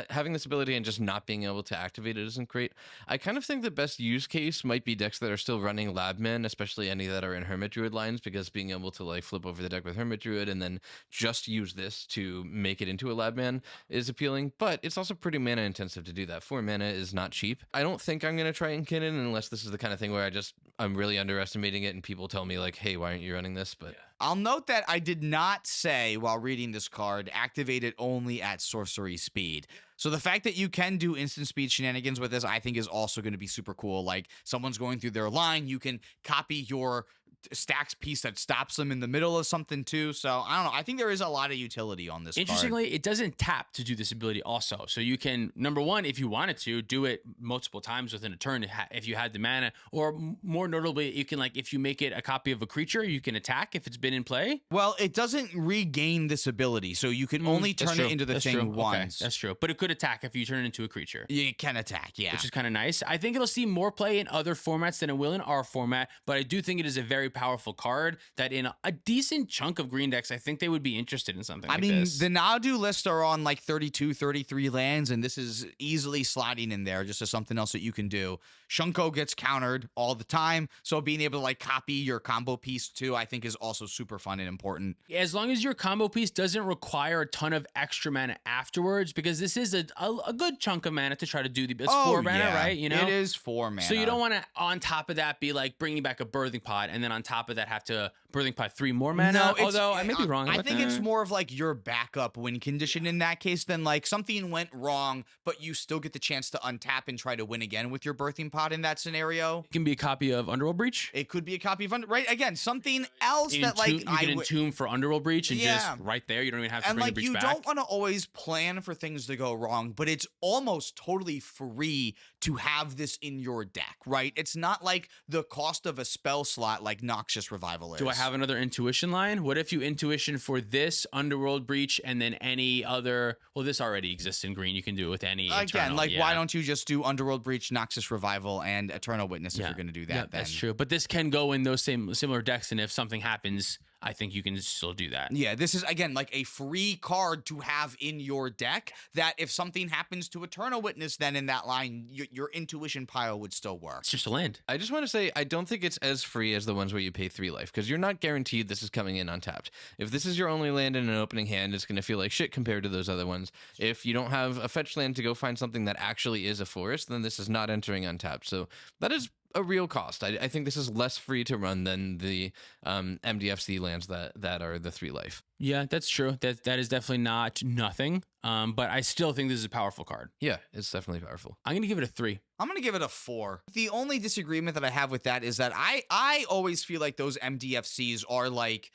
C: having this ability and just not being able to activate it isn't great. I kind of think the best use case might be decks that are still running Labmen, especially any that are in Hermit Druid lines, because being able to like flip over the deck with Hermit Druid and then just use this to make it into a Labman is appealing. But it's also pretty mana intensive to do that. 4 mana is not cheap. I don't think I'm gonna try Kinnan unless this is the kind of thing where I'm really underestimating it and people tell me like, hey, why aren't you running this? But
B: I'll note that I did not say while reading this card, activate it only at sorcery speed. So the fact that you can do instant speed shenanigans with this, I think is also going to be super cool. Like someone's going through their line, you can copy your stacks piece that stops them in the middle of something too. So I don't know. I think there is a lot of utility on this
A: Interestingly,
B: card.
A: it doesn't tap to do this ability also. So you can, number one, if you wanted to, do it multiple times within a turn if you had the mana. Or more notably, you can, like, if you make it a copy of a creature, you can attack if it's been in play.
B: Well, it doesn't regain this ability, so you can only turn it into the thing once.
A: Okay, that's true. But it could attack if you turn it into a creature.
B: You can attack, yeah.
A: Which is kind of nice. I think it'll see more play in other formats than it will in our format, but I do think it is a very powerful card that in a decent chunk of green decks, I think they would be interested in something like this.
B: The Nadu list are on like 32, 33 lands, and this is easily sliding in there just as something else that you can do. Shunko gets countered all the time, so being able to like copy your combo piece too, I think is also super fun and important.
A: As long as your combo piece doesn't require a ton of extra mana afterwards, because this is a good chunk of mana to try to do it's 4 mana, right? You know,
B: it is 4 mana.
A: So you don't want to, on top of that, be like bringing back a Birthing Pod, and then on top of that have to Birthing Pod 3 more mana.
B: No,
A: although I may be wrong.
B: I think it's more of like your backup win condition in that case than like something went wrong, but you still get the chance to untap and try to win again with your Birthing Pod in that scenario.
A: It can be a copy of Underworld Breach.
B: It could be a copy of right again, something else that like
A: you can entomb for Underworld Breach and just right there. You don't even have to
B: and
A: bring
B: like
A: the breach
B: you
A: back.
B: don't want to always plan for things to go wrong, but it's almost totally free to have this in your deck, right? It's not like the cost of a spell slot like Noxious Revival is.
A: Do I have another intuition line? What if you intuition for this Underworld Breach and then any other? Well, this already exists in green. You can do it with any
B: again.
A: Eternal,
B: Like, why don't you just do Underworld Breach, Noxious Revival, and Eternal Witness if you're going to do that?
A: Yeah, that's true. But this can go in those similar decks, and if something happens, I think you can still do that.
B: Yeah, this is, again, like a free card to have in your deck that if something happens to Eternal Witness, then in that line, your intuition pile would still work.
A: It's just a land.
C: I just want to say, I don't think it's as free as the ones where you pay 3 life, because you're not guaranteed this is coming in untapped. If this is your only land in an opening hand, it's going to feel like shit compared to those other ones. If you don't have a fetch land to go find something that actually is a forest, then this is not entering untapped. So that is a real cost. I think this is less free to run than the MDFC lands that are the 3 life.
A: Yeah, that's true. That is definitely not nothing. But I still think this is a powerful card.
C: Yeah, it's definitely powerful.
A: I'm gonna give it a 3.
B: I'm going to give it a 4. The only disagreement that I have with that is that I always feel like those MDFCs are like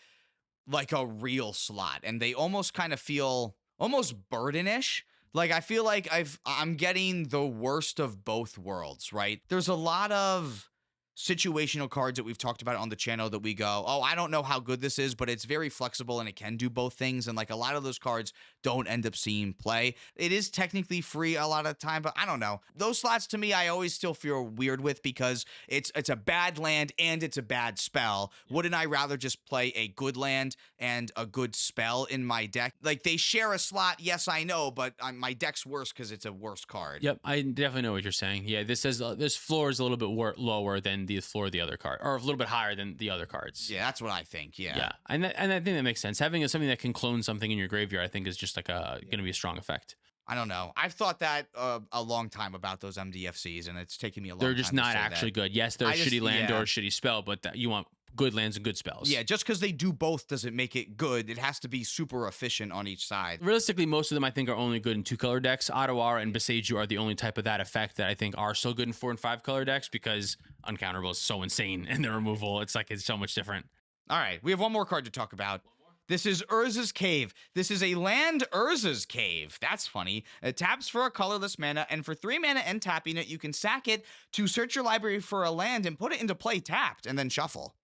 B: a real slot, and they almost kind of feel almost burdenish. Like, I feel like I'm getting the worst of both worlds, right? There's a lot of situational cards that we've talked about on the channel that we go, oh, I don't know how good this is, but it's very flexible and it can do both things. And like a lot of those cards don't end up seeing play. It is technically free a lot of the time, but I don't know. Those slots to me, I always still feel weird with because it's a bad land and it's a bad spell. Wouldn't I rather just play a good land and a good spell in my deck? Like, they share a slot, yes, I know, but my deck's worse because it's a worse card.
A: Yep, I definitely know what you're saying. Yeah, this floor is a little bit lower than the floor of the other card, or a little bit higher than the other cards.
B: Yeah, that's what I think. Yeah.
A: Yeah, and I think that makes sense. Having something that can clone something in your graveyard, I think, is just like going to be a strong effect.
B: I don't know. I've thought that a long time about those MDFCs, and it's taken me a long time.
A: They're just not actually good. Yes, they're a shitty land or a shitty spell, but you want good lands and good spells.
B: Yeah, just because they do both doesn't make it good. It has to be super efficient on each side.
A: Realistically, most of them I think are only good in 2-color decks. Ottawa and Beseju are the only type of that effect that I think are so good in 4 and 5-color decks because Uncounterable is so insane in the removal. It's so much different.
B: All right, we have one more card to talk about. This is Urza's Cave. This is a land Urza's Cave. That's funny. It taps for a colorless mana, and for 3 mana and tapping it, you can sack it to search your library for a land and put it into play tapped, and then shuffle.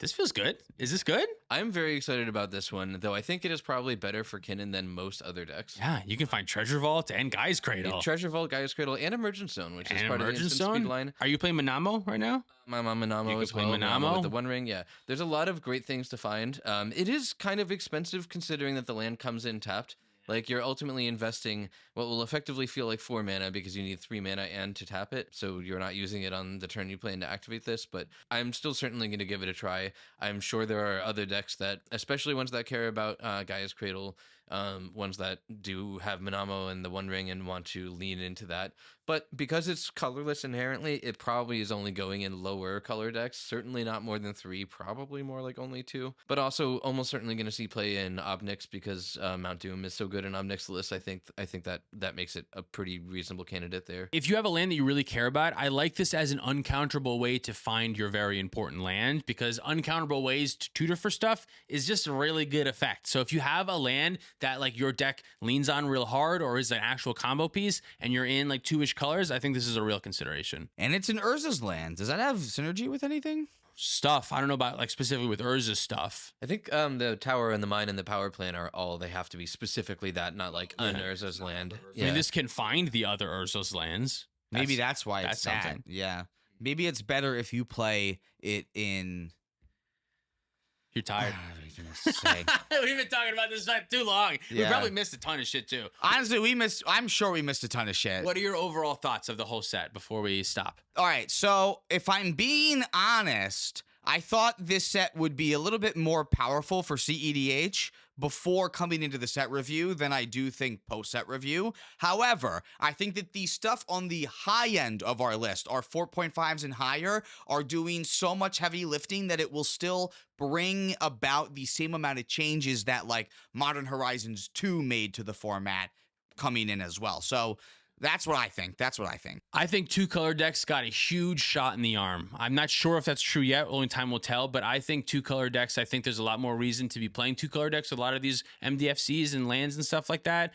A: This feels good. Is this good?
C: I'm very excited about this one, though I think it is probably better for Kinnan than most other decks.
A: Yeah, you can find Treasure Vault and Guy's Cradle.
C: Treasure Vault, Gaia's Cradle, and Emergent Zone, which is
A: And
C: part of the
A: Emergent
C: instant speed
A: Zone?
C: line.
A: Are you playing Manamo right now?
C: My mom Manamo
A: You can
C: as
A: play
C: well.
A: Manamo.
C: With the One Ring, yeah. There's a lot of great things to find. It is kind of expensive considering that the land comes in tapped. Like, you're ultimately investing what will effectively feel like 4 mana because you need 3 mana and to tap it, so you're not using it on the turn you plan to activate this, but I'm still certainly going to give it a try. I'm sure there are other decks that, especially ones that care about Gaia's Cradle, ones that do have Manamo and the One Ring and want to lean into that. But because it's colorless inherently, it probably is only going in lower color decks. Certainly not more than 3, probably more like only 2. But also almost certainly going to see play in Obnix because Mount Doom is so good in Obnix lists. I think that makes it a pretty reasonable candidate there.
A: If you have a land that you really care about, I like this as an uncounterable way to find your very important land, because uncounterable ways to tutor for stuff is just a really good effect. So if you have a land that like your deck leans on real hard or is an actual combo piece and you're in like 2-ish colors, I think this is a real consideration.
B: And it's an Urza's land. Does that have synergy with anything?
A: Stuff. I don't know about like specifically with Urza's stuff.
C: I think the tower and the mine and the power plant are all they have to be specifically that, not like an Urza's land.
A: I mean, this can find the other Urza's lands.
B: Maybe that's why it's
A: that's
B: that.
A: something.
B: Yeah. Maybe it's better if you play it in.
A: You're tired.
B: Say.
A: We've been talking about this site too long. We
B: Yeah.
A: probably missed a ton of shit too.
B: Honestly, I'm sure we missed a ton of shit.
A: What are your overall thoughts of the whole set before we stop?
B: All right, so if I'm being honest, I thought this set would be a little bit more powerful for CEDH before coming into the set review than I do think post-set review. However, I think that the stuff on the high end of our list, our 4.5s and higher, are doing so much heavy lifting that it will still bring about the same amount of changes that like Modern Horizons 2 made to the format coming in as well. So that's what I think.
A: I think 2-color decks got a huge shot in the arm. I'm not sure if that's true yet. Only time will tell. But I think 2-color decks, I think there's a lot more reason to be playing 2-color decks with a lot of these MDFCs and lands and stuff like that.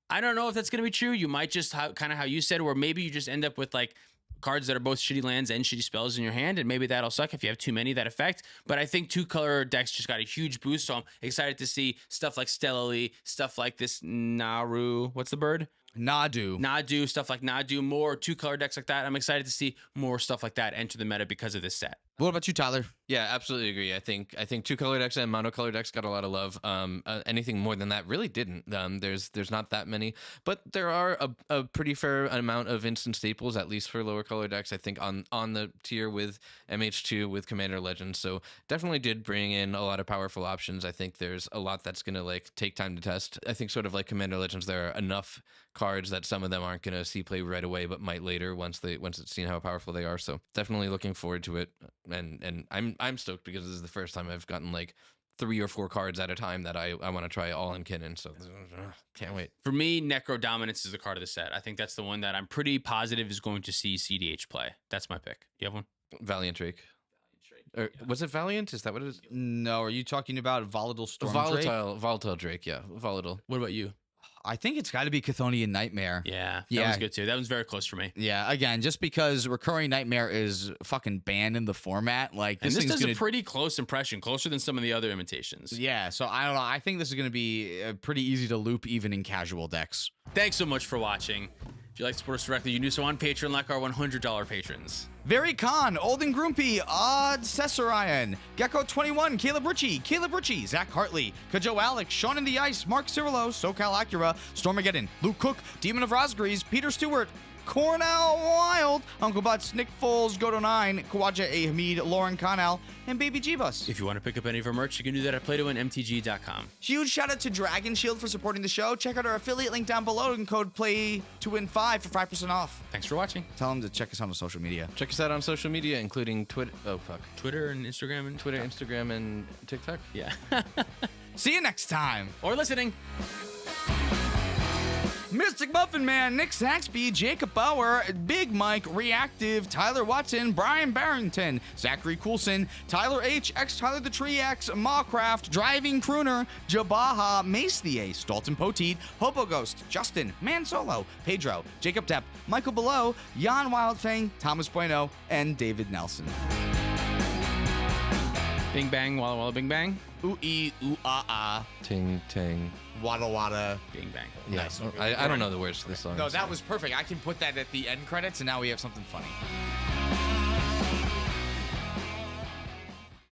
A: I don't know if that's going to be true. You might just kind of how you said, where maybe you just end up with like cards that are both shitty lands and shitty spells in your hand, and maybe that'll suck if you have too many that effect. But I think 2-color decks just got a huge boost, so I'm excited to see stuff like Stellally, stuff like this Naru. What's the bird? Nadu, stuff like Nadu, more 2-color decks like that. I'm excited to see more stuff like that enter the meta because of this set.
B: What about you, Tyler?
C: Yeah, absolutely agree. I think 2-color decks and monocolor decks got a lot of love. Anything more than that really didn't. There's not that many, but there are a pretty fair amount of instant staples, at least for lower color decks. I think on the tier with MH2 with Commander Legends. So definitely did bring in a lot of powerful options. I think there's a lot that's gonna like take time to test. I think sort of like Commander Legends, there are enough cards that some of them aren't gonna see play right away, but might later once it's seen how powerful they are. So definitely looking forward to it. And I'm stoked because this is the first time I've gotten like 3 or 4 cards at a time that I want to try all in Kinnan. So can't wait.
A: For me, Necro Dominance is the card of the set. I think that's the one that I'm pretty positive is going to see CDH play. That's my pick. You have one?
C: Valiant Drake. Or was it Valiant? Is that what it is?
B: No, are you talking about Volatile Storm Drake?
C: Volatile Drake, yeah. Volatile.
A: What about you?
B: I think it's got to be Chthonian Nightmare.
A: Yeah, that was good too. That one's very close for me.
B: Yeah, again, just because Recurring Nightmare is fucking banned in the format, like
A: And this
B: thing's
A: does
B: gonna...
A: a pretty close impression, closer than some of the other imitations.
B: Yeah, so I don't know. I think this is going to be pretty easy to loop even in casual decks.
A: Thanks so much for watching. If you'd like to support us directly, you can do so on Patreon like our $100 patrons.
B: Very Khan, Old and Grumpy, Odd Cesarion, Gecko21, Caleb Ritchie, Zach Hartley, Kajo Alex, Sean in the Ice, Mark Cirillo, SoCal Acura, Stormageddon, Luke Cook, Demon of Rosgreaves, Peter Stewart, Cornell Wild, Uncle Butts, Nick Foles, Godo9, Kawaja A. Hamid, Lauren Connell, and Baby Jeebus.
A: If you want to pick up any of our merch, you can do that at playtowinmtg.com.
B: Huge shout out to Dragon Shield for supporting the show. Check out our affiliate link down below and code PLAY2WIN5 for 5% off.
A: Thanks for watching.
B: Tell them to check us out on social media.
C: Check us out on social media, including Twitter. Oh, fuck.
A: Twitter and Instagram and
C: Twitter, Instagram, and TikTok.
A: Yeah.
B: See you next time.
A: Or listening.
B: Mystic Muffin Man, Nick Saxby, Jacob Bauer, Big Mike, Reactive, Tyler Watson, Brian Barrington, Zachary Coulson, Tyler H, X Tyler the Tree X, Mawcraft, Driving Crooner, Jabaha, Mace the Ace, Dalton Poteet, Hobo Ghost, Justin, Man Solo, Pedro, Jacob Depp, Michael Below, Jan Wildfang, Thomas Bueno, and David Nelson.
A: Bing bang, walla walla, bing bang.
B: Ooh ee ooh ah.
C: Ting ting.
B: Wada wada.
A: Bing bang.
C: Yeah,
B: Nice.
C: I don't know the words to this song.
B: No, that was perfect. I can put that at the end credits, and now we have something funny.